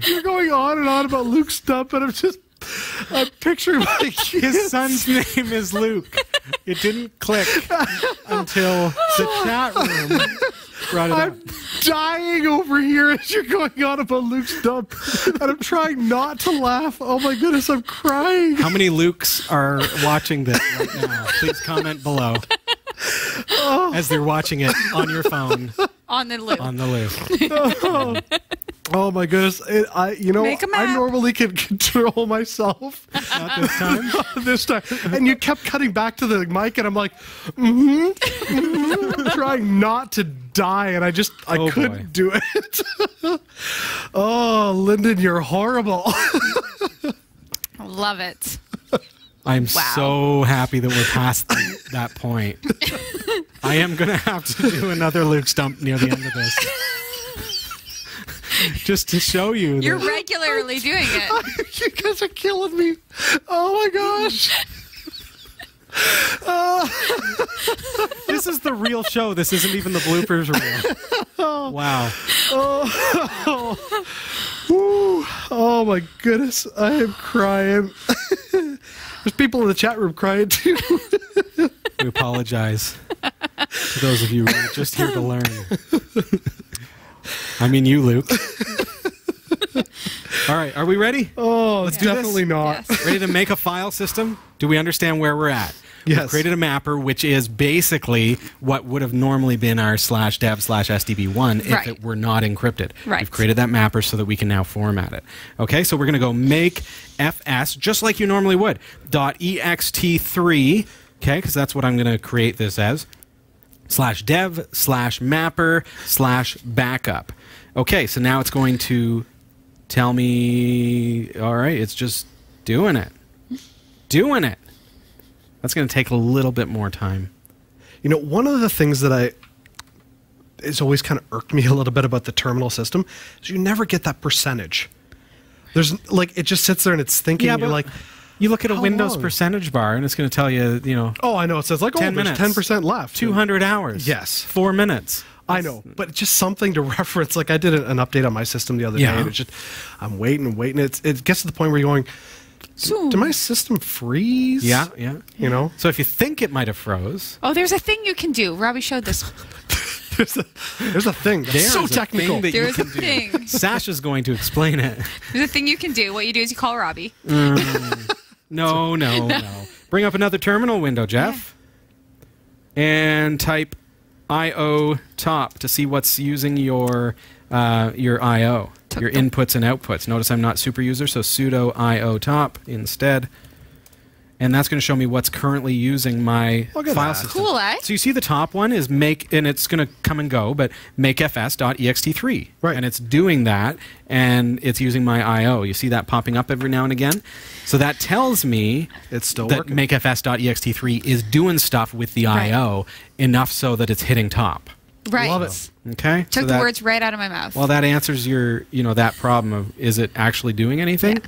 You're going on and on about Luke's dump, and I'm picturing my kids. His son's name is Luke. It didn't click until the chat room brought it up. I'm dying over here as you're going on about Luke's dump, and I'm trying not to laugh. Oh my goodness, I'm crying. How many Lukes are watching this right now? Please comment below as they're watching it on your phone. On the loop. On the loop. Oh my goodness! I normally can control myself. Not this time. Not this time. And you kept cutting back to the mic, and I'm like, trying not to die, and I couldn't do it. Oh, Lyndon, you're horrible. Love it. I'm so happy that we're past that point. I am going to have to do another Luke's dump near the end of this. Just to show you. You're regularly doing it. You guys are killing me. Oh my gosh. This is the real show. This isn't even the bloopers reel. Wow. Oh my goodness. I am crying. There's people in the chat room crying too. We apologize. For those of you who are just here to learn. I mean you, Luke. All right, are we ready? Oh, Let's do definitely this. not. Yes. Ready to make a file system? Do we understand where we're at? Yes. We've created a mapper, which is basically what would have normally been our /dev/SDB1 if Right. it were not encrypted. Right. We've created that mapper so that we can now format it. Okay, so we're going to go make fs, just like you normally would, .ext3, okay, because that's what I'm going to create this as, /dev/mapper/backup. Okay, so now it's going to tell me, all right, it's just doing it. Doing it. That's going to take a little bit more time. You know, one of the things that it's always kind of irked me a little bit about the terminal system is you never get that percentage. There's like, it just sits there and it's thinking, and you're like, you look at a how Windows long? percentage bar and it's going to tell you, oh, I know. It says like, 10 there's minutes. 10% left. 200 hours. Yes. 4 minutes. I know, but just something to reference. Like I did an update on my system the other day, and it's just, I'm waiting and waiting. It gets to the point where you're going, did my system freeze? Yeah. You know? So if you think it might have froze. Oh, there's a thing you can do. Robbie showed this. There's a thing. That's so technical. There's a thing. Sasha's going to explain it. There's a thing you can do. What you do is you call Robbie. No. Bring up another terminal window, Jeff. And type IO top to see what's using your IO, your inputs and outputs. Notice I'm not super user, so sudo IO top instead. And that's going to show me what's currently using my Look at file that. system. Cool, eh? So you see the top one is make, and it's going to come and go, but makefs.ext3. Right. And it's doing that, and it's using my IO. You see that popping up every now and again? So that tells me It's still that working. makefs.ext3 is doing stuff with the Right. IO enough so that it's hitting top. Right. Love it. Okay? Took So the that- words right out of my mouth. Well, that answers your, that problem of, is it actually doing anything?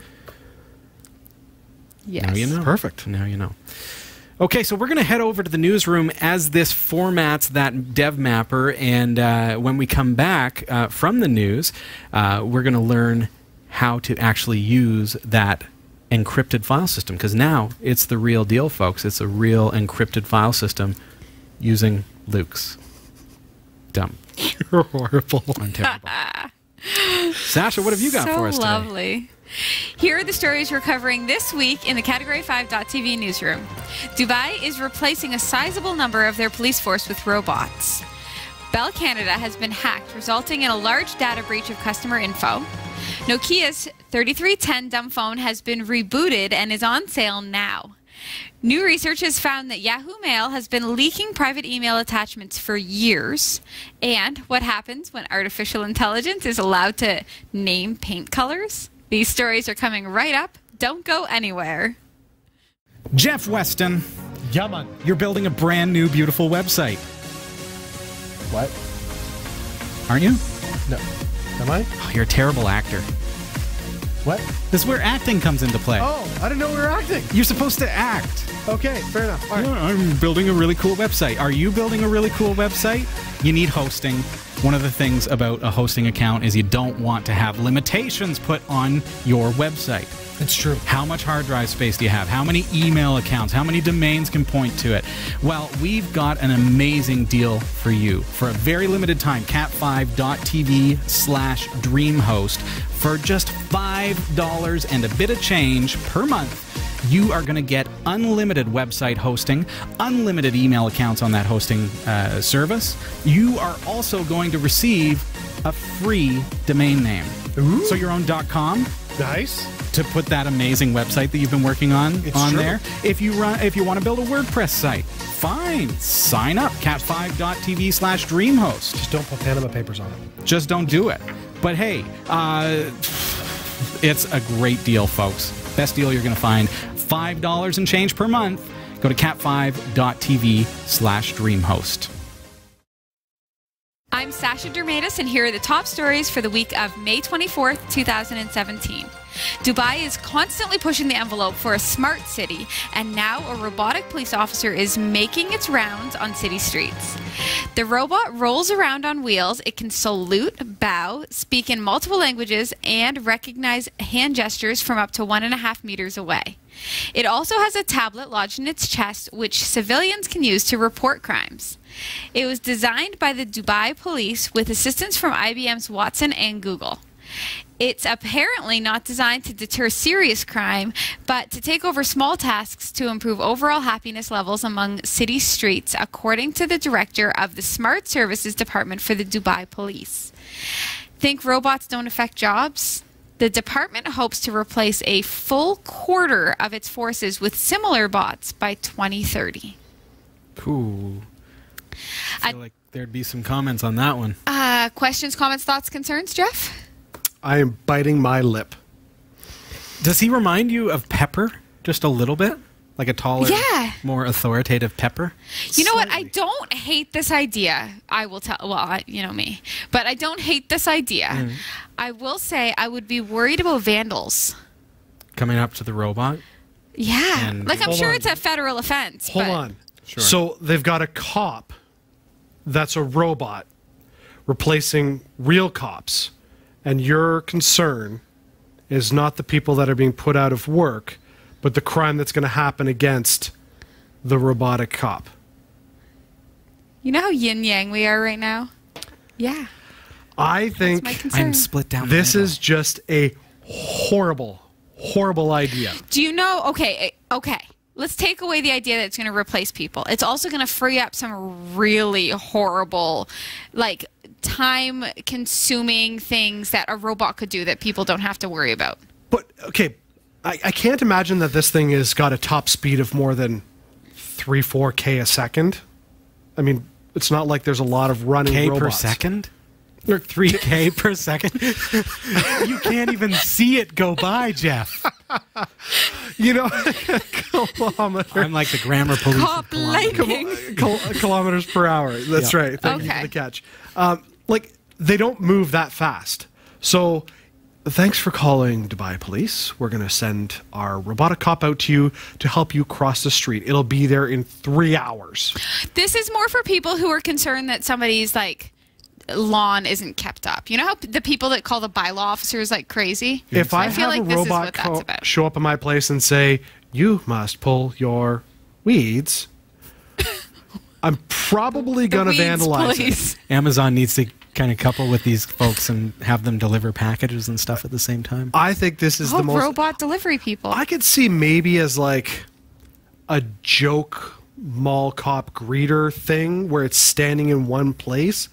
yes. Now you know. Perfect. Now you know. Okay, so we're going to head over to the newsroom as this formats that dev mapper, and when we come back from the news, we're going to learn how to actually use that encrypted file system, because now it's the real deal, folks. It's a real encrypted file system using Luke's. Dumb. You're horrible. I'm terrible. Sasha, what have you got so for us today? lovely. Here are the stories we're covering this week in the Category 5.tv newsroom. Dubai is replacing a sizable number of their police force with robots. Bell Canada has been hacked, resulting in a large data breach of customer info. Nokia's 3310 dumb phone has been rebooted and is on sale now. New research has found that Yahoo Mail has been leaking private email attachments for years. And what happens when artificial intelligence is allowed to name paint colors? These stories are coming right up. Don't go anywhere. Jeff Weston, Yeah, man. you're building a brand new, beautiful website, What? aren't you? No. Am I? Oh, you're a terrible actor. What? This is where acting comes into play. Oh, I didn't know we were acting. You're supposed to act. Okay, fair enough. All right. Yeah, I'm building a really cool website. Are you building a really cool website? You need hosting. One of the things about a hosting account is you don't want to have limitations put on your website. It's true. How much hard drive space do you have? How many email accounts? How many domains can point to it? Well, we've got an amazing deal for you. For a very limited time, cat5.tv/dreamhost, for just $5 and a bit of change per month, you are going to get unlimited website hosting, unlimited email accounts on that hosting service. You are also going to receive a free domain name. Ooh. So your own .com Nice. to put that amazing website that you've been working on It's on true. there. If you want to build a WordPress site, fine, sign up, cat5.tv/dreamhost. Just don't put Panama Papers on it. Just don't do it. But hey, it's a great deal, folks. Best deal you're going to find. $5 and change per month. Go to cat5.tv/dreamhost. I'm Sasha Dermatis, and here are the top stories for the week of May 24th, 2017. Dubai is constantly pushing the envelope for a smart city, and now a robotic police officer is making its rounds on city streets. The robot rolls around on wheels. It can salute, bow, speak in multiple languages, and recognize hand gestures from up to 1.5 meters away. It also has a tablet lodged in its chest, which civilians can use to report crimes. It was designed by the Dubai police with assistance from IBM's Watson and Google. It's apparently not designed to deter serious crime, but to take over small tasks to improve overall happiness levels among city streets, according to the director of the Smart Services Department for the Dubai Police. Think robots don't affect jobs? The department hopes to replace a full quarter of its forces with similar bots by 2030. Cool. I feel like there'd be some comments on that one. Questions, comments, thoughts, concerns, Jeff? I am biting my lip. Does he remind you of Pepper just a little bit? Like a taller, Yeah. more authoritative Pepper? You know what? I don't hate this idea. I will tell, well, you know me, but I don't hate this idea. I will say I would be worried about vandals. Coming up to the robot? Yeah. And- Like, I'm Hold sure on. it's a federal offense. Hold but on. Sure. So they've got a cop that's a robot replacing real cops. And your concern is not the people that are being put out of work, but the crime that's going to happen against the robotic cop. You know how yin-yang we are right now? Yeah. I That's think my concern. I'm split down the this middle. is just a horrible, horrible idea. Do you know, okay, let's take away the idea that it's going to replace people. It's also going to free up some really horrible, like, time-consuming things that a robot could do that people don't have to worry about. But, okay, I can't imagine that this thing has got a top speed of more than 3-4K a second. I mean, it's not like there's a lot of running K robots. per second? Or 3K per second? You can't even see it go by, Jeff. You know, kilometer. I'm like the grammar police. Cop of kilometers. lightning. Kilometers per hour. That's Yeah. right. Thank you for Okay. the catch. Like, they don't move that fast. So, thanks for calling Dubai Police. We're going to send our robotic cop out to you to help you cross the street. It'll be there in 3 hours. This is more for people who are concerned that somebody's, like, lawn isn't kept up. You know how the people that call the bylaw officers like crazy? If I feel have like a this is robot what that's about. show up in my place and say, you must pull your weeds, I'm probably going to Weeds, vandalize please. it. Amazon needs to kind of couple with these folks and have them deliver packages and stuff at the same time. I think this is the most... robot delivery people. I could see maybe as like a joke mall cop greeter thing where it's standing in one place.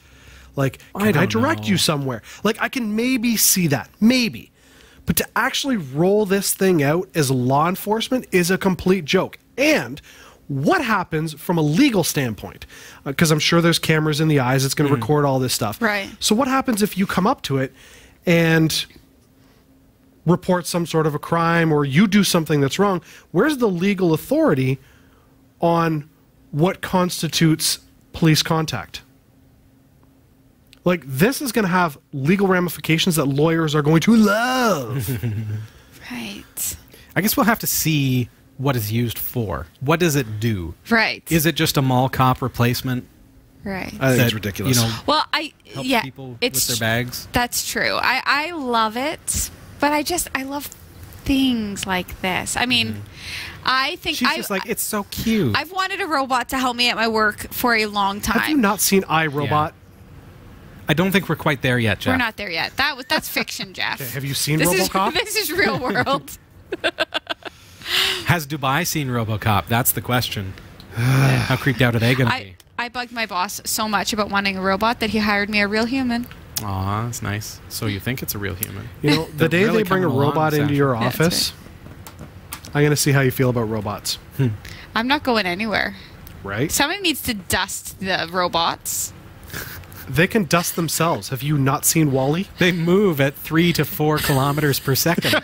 Like, can I don't direct know. you somewhere? Like, I can maybe see that. Maybe. But to actually roll this thing out as law enforcement is a complete joke. And what happens from a legal standpoint? Because I'm sure there's cameras in the eyes. It's going to record all this stuff. Right. So what happens if you come up to it and report some sort of a crime or you do something that's wrong? Where's the legal authority on what constitutes police contact? Like, this is going to have legal ramifications that lawyers are going to love. Right. I guess we'll have to see what it's used for. What does it do? Right. Is it just a mall cop replacement? right. I think that, it's ridiculous. You know, Well, helps yeah, people it's with their bags? That's true. I love it, but I love things like this. I mean, I think She's just like, it's so cute. I've wanted a robot to help me at my work for a long time. Have you not seen iRobot? I don't think we're quite there yet, Jeff. We're not there yet. That's fiction, Jeff. Okay, have you seen this RoboCop? This is real world. Has Dubai seen RoboCop? That's the question. How creeped out are they going to be? I bugged my boss so much about wanting a robot that he hired me a real human. Aw, that's nice. So you think it's a real human? You know, the They're day really they bring a coming along, robot into your Yeah, that's office, I'm going to see how you feel about robots. I'm not going anywhere. Right? Somebody needs to dust the robots. They can dust themselves. Have you not seen WALL-E? They move at 3 to 4 kilometers per second.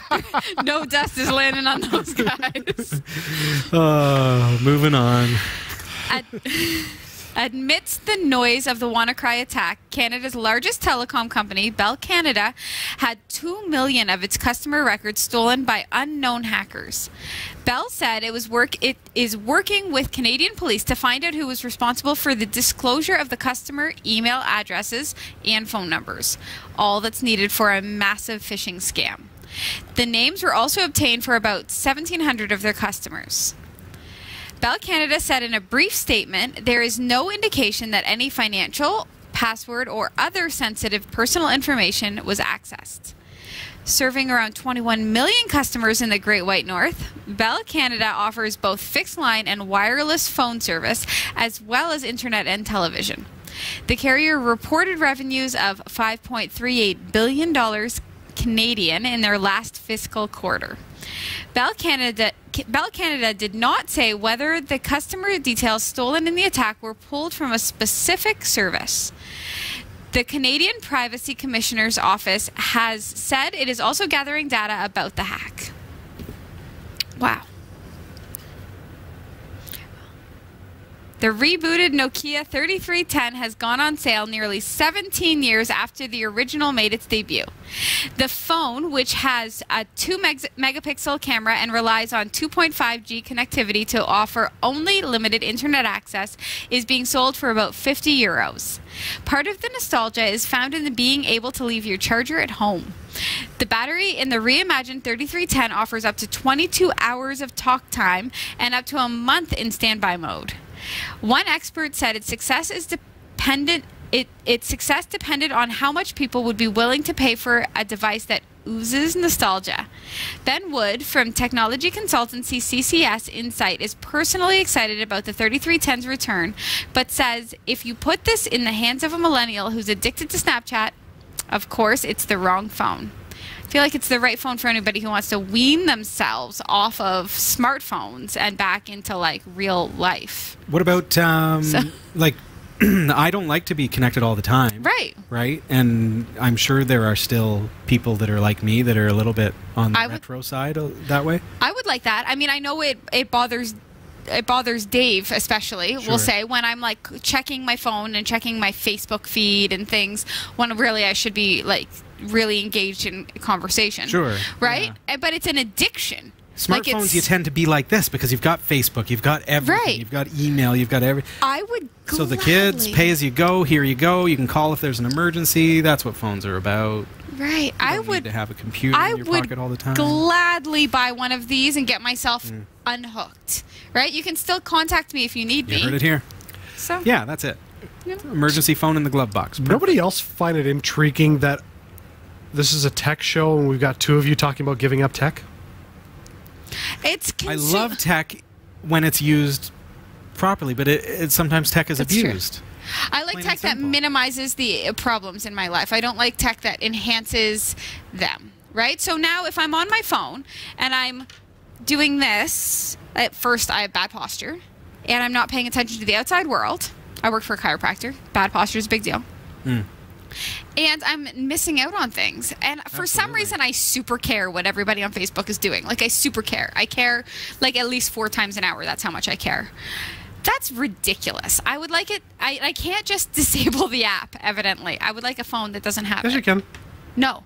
No dust is landing on those guys. Moving on. Amidst the noise of the WannaCry attack, Canada's largest telecom company, Bell Canada, had 2 million of its customer records stolen by unknown hackers. Bell said it is working with Canadian police to find out who was responsible for the disclosure of the customer email addresses and phone numbers, all that's needed for a massive phishing scam. The names were also obtained for about 1,700 of their customers. Bell Canada said in a brief statement, there is no indication that any financial, password, or other sensitive personal information was accessed. Serving around 21 million customers in the Great White North, Bell Canada offers both fixed line and wireless phone service, as well as internet and television. The carrier reported revenues of $5.38 billion Canadian in their last fiscal quarter. Bell Canada did not say whether the customer details stolen in the attack were pulled from a specific service. The Canadian Privacy Commissioner's Office has said it is also gathering data about the hack. Wow. The rebooted Nokia 3310 has gone on sale nearly 17 years after the original made its debut. The phone, which has a 2-megapixel camera and relies on 2.5G connectivity to offer only limited internet access, is being sold for about €50. Part of the nostalgia is found in being able to leave your charger at home. The battery in the reimagined 3310 offers up to 22 hours of talk time and up to a month in standby mode. One expert said its success depended on how much people would be willing to pay for a device that oozes nostalgia. Ben Wood from technology consultancy CCS Insight is personally excited about the 3310's return, but says if you put this in the hands of a millennial who's addicted to Snapchat, of course it's the wrong phone. I feel like it's the right phone for anybody who wants to wean themselves off of smartphones and back into like real life. What about like I don't like to be connected all the time. Right? And I'm sure there are still people that are like me that are a little bit on the retro side that way. I would like that. I mean, I know it bothers Dave especially, Sure. will say, when I'm like checking my phone and checking my Facebook feed and things, when really I should be like really engaged in conversation. Sure. Right? Yeah. But it's an addiction. Smartphones, you tend to be like this because you've got Facebook, you've got everything, Right. you've got email, you've got everything. I would So the kids, pay as you go, here you go, you can call if there's an emergency, that's what phones are about. Right. You don't need to have a computer in your pocket all the time. Gladly buy one of these and get myself unhooked. Right? You can still contact me if you need me. You heard it here. So Yeah, that's it. Emergency phone in the glove box. Perfect. Nobody else find it intriguing that this is a tech show and we've got two of you talking about giving up tech? it's I love tech when it's used properly, but it sometimes tech is That's true. abused. I like Plain tech and that simple. minimizes the problems in my life. I don't like tech that enhances them, right? So now if I'm on my phone and I'm doing this, at first I have bad posture and I'm not paying attention to the outside world. I work for a chiropractor. Bad posture is a big deal. And I'm missing out on things. And for some reason, I super care what everybody on Facebook is doing. Like, I super care. I care, like, at least 4 times an hour. That's how much I care. That's ridiculous. I would like it. I can't just disable the app, evidently. I would like a phone that doesn't have Yes, it. you can. No,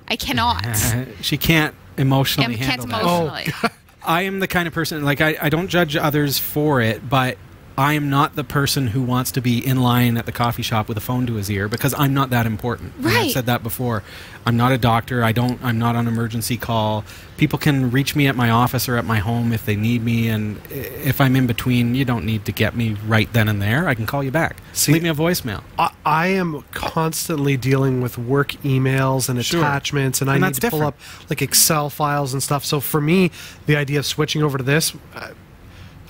I cannot. She can't emotionally Can't handle that. emotionally. I am the kind of person, like, I don't judge others for it, but I am not the person who wants to be in line at the coffee shop with a phone to his ear because I'm not that important. And I've Right. said that before. I'm not a doctor. I'm not on emergency call. People can reach me at my office or at my home if they need me, and if I'm in between, you don't need to get me right then and there. I can call you back. See, Leave me a voicemail. I am constantly dealing with work emails and Sure. attachments, and I And need that's to pull different. up like Excel files and stuff. So for me, the idea of switching over to this,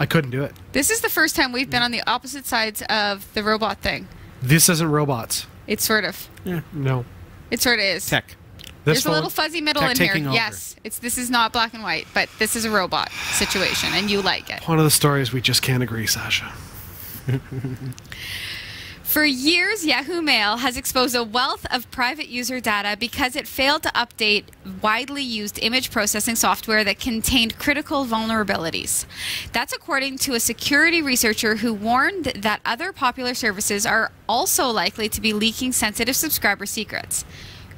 I couldn't do it. This is the first time we've been on the opposite sides of the robot thing. This isn't robots. It's sort of. No. It sort of is. Tech. This There's a little fuzzy middle Tech in here. taking over. Yes, this is not black and white, but this is a robot situation, and you like it. One of the stories we just can't agree, Sasha. For years, Yahoo Mail has exposed a wealth of private user data because it failed to update widely used image processing software that contained critical vulnerabilities. That's according to a security researcher who warned that other popular services are also likely to be leaking sensitive subscriber secrets.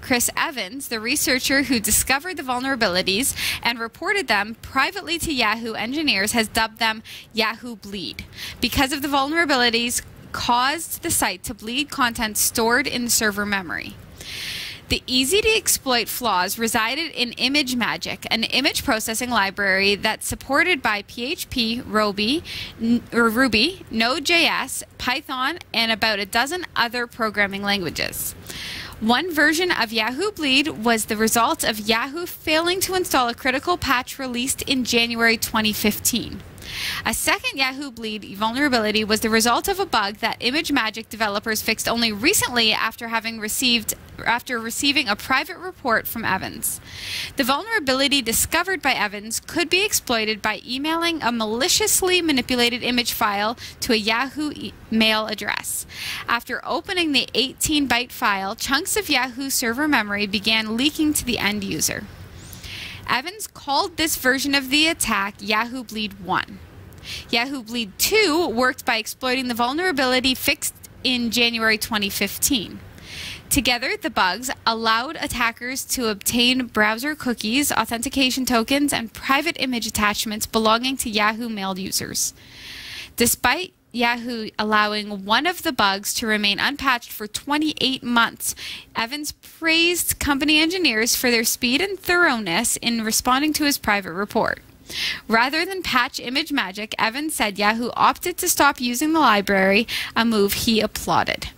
Chris Evans, the researcher who discovered the vulnerabilities and reported them privately to Yahoo engineers, has dubbed them Yahoo Bleed because of the vulnerabilities caused the site to bleed content stored in the server memory. The easy-to-exploit flaws resided in ImageMagick, an image processing library that's supported by PHP, Ruby, Node.js, Python, and about a dozen other programming languages. One version of Yahoo Bleed was the result of Yahoo failing to install a critical patch released in January 2015. A second Yahoo Bleed vulnerability was the result of a bug that ImageMagick developers fixed only recently after receiving a private report from Evans. The vulnerability discovered by Evans could be exploited by emailing a maliciously manipulated image file to a Yahoo Mail address. After opening the 18-byte file, chunks of Yahoo server memory began leaking to the end user. Evans called this version of the attack Yahoo Bleed 1. Yahoo Bleed 2 worked by exploiting the vulnerability fixed in January 2015. Together, the bugs allowed attackers to obtain browser cookies, authentication tokens, and private image attachments belonging to Yahoo Mail users. Despite Yahoo allowing one of the bugs to remain unpatched for 28 months, Evans praised company engineers for their speed and thoroughness in responding to his private report. Rather than patch ImageMagick, Evans said Yahoo opted to stop using the library, a move he applauded.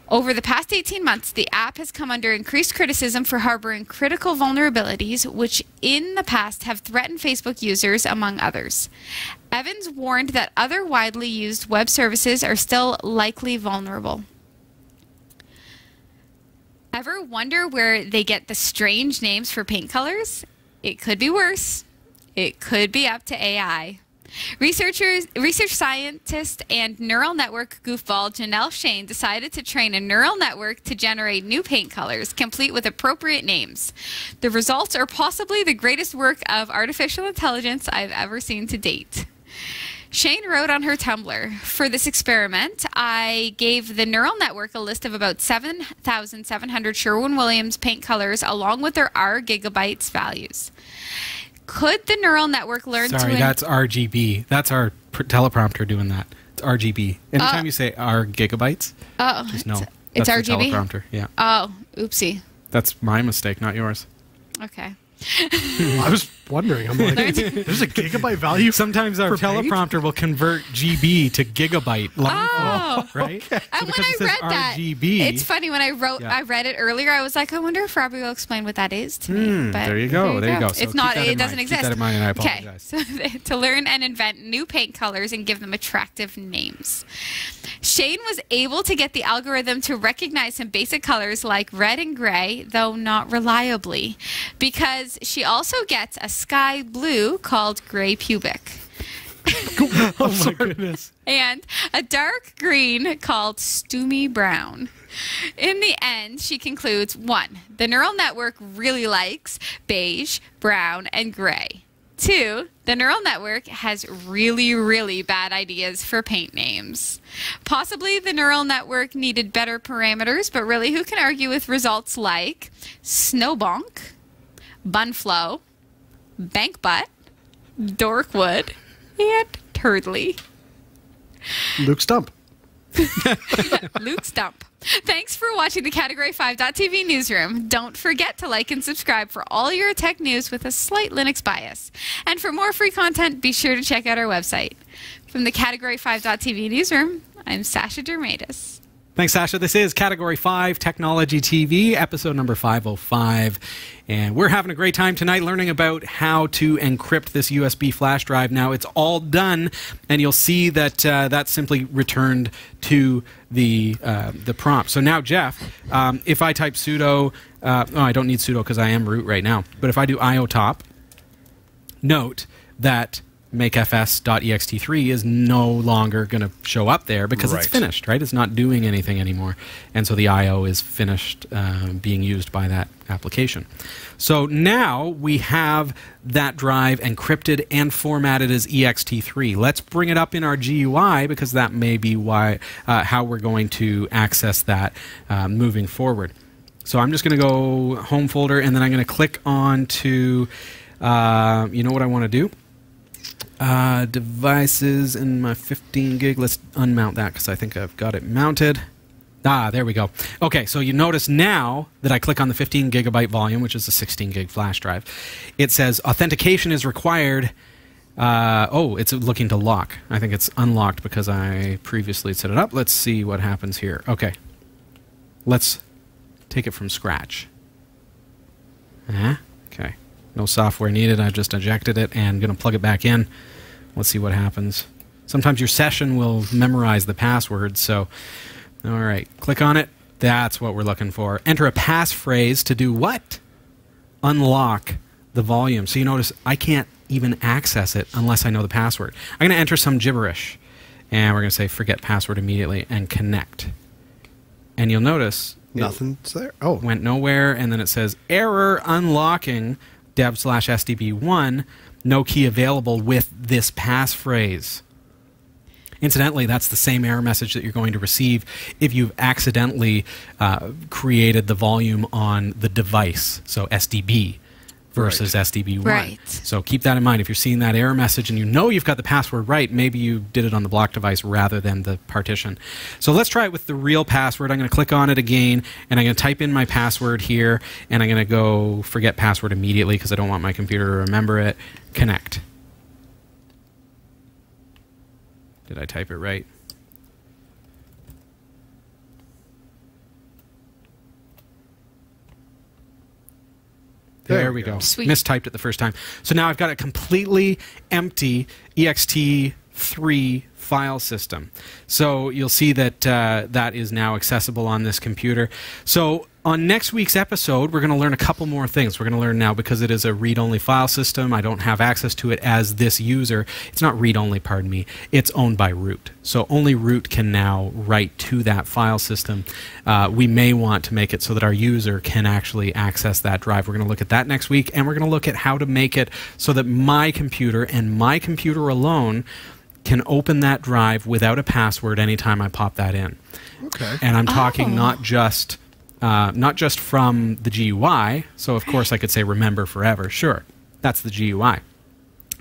Over the past 18 months, the app has come under increased criticism for harboring critical vulnerabilities, which in the past have threatened Facebook users, among others. Evans warned that other widely used web services are still likely vulnerable. Ever wonder where they get the strange names for paint colors? It could be worse. It could be up to AI. Research scientist and neural network goofball Janelle Shane decided to train a neural network to generate new paint colors, complete with appropriate names. The results are possibly the greatest work of artificial intelligence I've ever seen to date. Shane wrote on her Tumblr, "For this experiment, I gave the neural network a list of about 7,700 Sherwin-Williams paint colors along with their R gigabytes values. Could the neural network learn to... Sorry, that's RGB. That's our teleprompter doing that. It's RGB. Anytime you say R gigabytes, just know it's that's RGB? the teleprompter. Yeah. Oh, oopsie. That's my mistake, not yours. Okay. I was wondering. I'm like, there's a gigabyte value. Sometimes our for paint? teleprompter will convert GB to gigabyte. Oh. Right? Okay. And because when it says I read that, RGB, it's funny, when I read it earlier, I was like, I wonder if Robbie will explain what that is to me. But there you go. There you go. So it's not, keep that in it doesn't mind. exist. Keep that in mind, and I apologize. Okay, so to learn and invent new paint colors and give them attractive names. Shane was able to get the algorithm to recognize some basic colors like red and gray, though not reliably, because she also gets a sky blue called gray pubic. Oh my goodness. And a dark green called Stoomy Brown. In the end, she concludes, 1, the neural network really likes beige, brown, and gray. 2, the neural network has really, really bad ideas for paint names. Possibly the neural network needed better parameters, but really who can argue with results like Snowbonk, Bunflow, Bankbutt, Dorkwood, and Turdley. Luke Stump. Luke Stump. Thanks for watching the Category 5.tv newsroom. Don't forget to like and subscribe for all your tech news with a slight Linux bias. And for more free content, be sure to check out our website. From the Category 5.tv newsroom, I'm Sasha Dermatis. Thanks, Sasha. This is Category 5 Technology TV, episode number 505. And we're having a great time tonight learning about how to encrypt this USB flash drive. Now, it's all done, and you'll see that that's simply returned to the prompt. So now, Jeff, if I type sudo, I don't need sudo because I am root right now. But if I do iotop, note that makefs.ext3 is no longer going to show up there because it's Right. finished, right? It's not doing anything anymore. And so the I.O. is finished being used by that application. So now we have that drive encrypted and formatted as ext3. Let's bring it up in our GUI because that may be why how we're going to access that moving forward. So I'm just going to go home folder, and then I'm going to click on to, you know what I want to do? Devices in my 15 gig. Let's unmount that because I think I've got it mounted. Ah, there we go. Okay, so you notice now that I click on the 15 gigabyte volume, which is a 16 gig flash drive, it says authentication is required. Oh, it's looking to lock. I think it's unlocked because I previously set it up. Let's see what happens here. Okay, let's take it from scratch. Okay, no software needed. I just ejected it and going to plug it back in. Let's see what happens. Sometimes your session will memorize the password, so all right, click on it. That's what we're looking for. Enter a passphrase to do what? Unlock the volume. So you notice I can't even access it unless I know the password. I'm going to enter some gibberish, and we're going to say forget password immediately and connect. And you'll notice Nothing's there. Oh, went nowhere, and then it says error unlocking dev/sdb1, no key available with this passphrase. Incidentally, that's the same error message that you're going to receive if you've accidentally created the volume on the device, so SDB versus SDB1. Right. So keep that in mind. If you're seeing that error message and you know you've got the password right, maybe you did it on the block device rather than the partition. So let's try it with the real password. I'm going to click on it again, and I'm going to type in my password here, and I'm going to go forget password immediately because I don't want my computer to remember it. Connect. Did I type it right? There we go. Sweet. Mistyped it the first time. So now I've got a completely empty ext3 file system. So you'll see that that is now accessible on this computer. So on next week's episode, we're going to learn a couple more things. We're going to learn now, because it is a read-only file system, I don't have access to it as this user. It's not read-only, pardon me. It's owned by root. So only root can now write to that file system. We may want to make it so that our user can actually access that drive. We're going to look at that next week, and we're going to look at how to make it so that my computer and my computer alone can open that drive without a password anytime I pop that in. okay. And I'm talking not just from the GUI. So of course I could say remember forever. Sure, that's the GUI.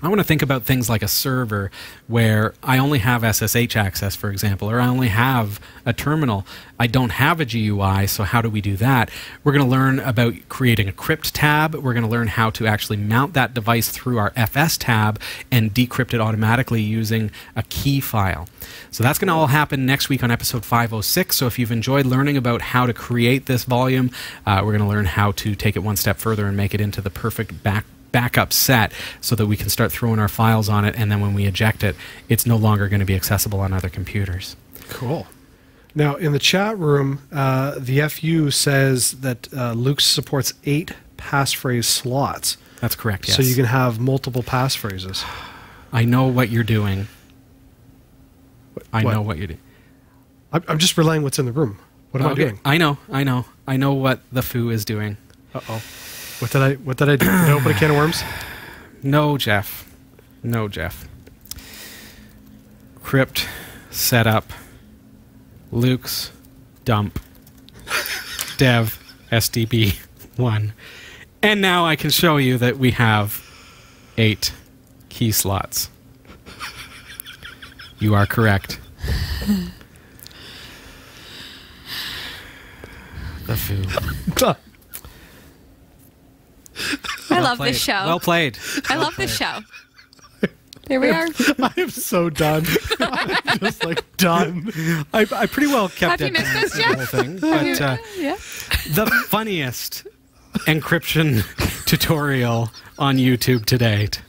I want to think about things like a server where I only have SSH access, for example, or I only have a terminal. I don't have a GUI, so how do we do that? We're going to learn about creating a crypt tab. We're going to learn how to actually mount that device through our FS tab and decrypt it automatically using a key file. So that's going to all happen next week on episode 506. So if you've enjoyed learning about how to create this volume, we're going to learn how to take it one step further and make it into the perfect backup set so that we can start throwing our files on it, and then when we eject it, it's no longer going to be accessible on other computers. Cool. Now, in the chat room, the FU says that Luke supports 8 passphrase slots. That's correct, yes. So you can have multiple passphrases. I know what you're doing. I What? know what you're doing. I'm just relaying what's in the room. What am I doing? I know what the foo is doing. Uh-oh. What did I do? Did I open a can of worms? No, Jeff. No, Jeff. Crypt setup. Luke's dump. Dev SDB 1. And now I can show you that we have 8 key slots. You are correct. The foo. I love this show. Well played. I love this show. There we are. I am so done. I'm just like done. I pretty well kept Have you it missed this, the whole Jeff? thing, but Yeah. the funniest encryption tutorial on YouTube to date.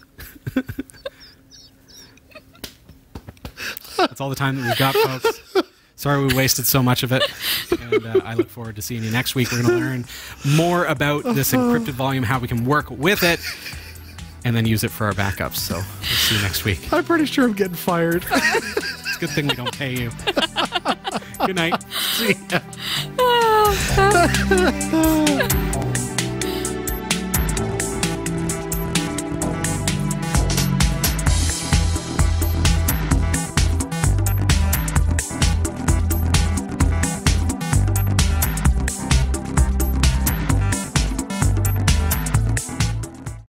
That's all the time that we've got, folks. Sorry we wasted so much of it, and I look forward to seeing you next week. We're going to learn more about this encrypted volume, how we can work with it. and then use it for our backups. So we'll see you next week. I'm pretty sure I'm getting fired. It's a good thing we don't pay you. Good night. See ya. Oh,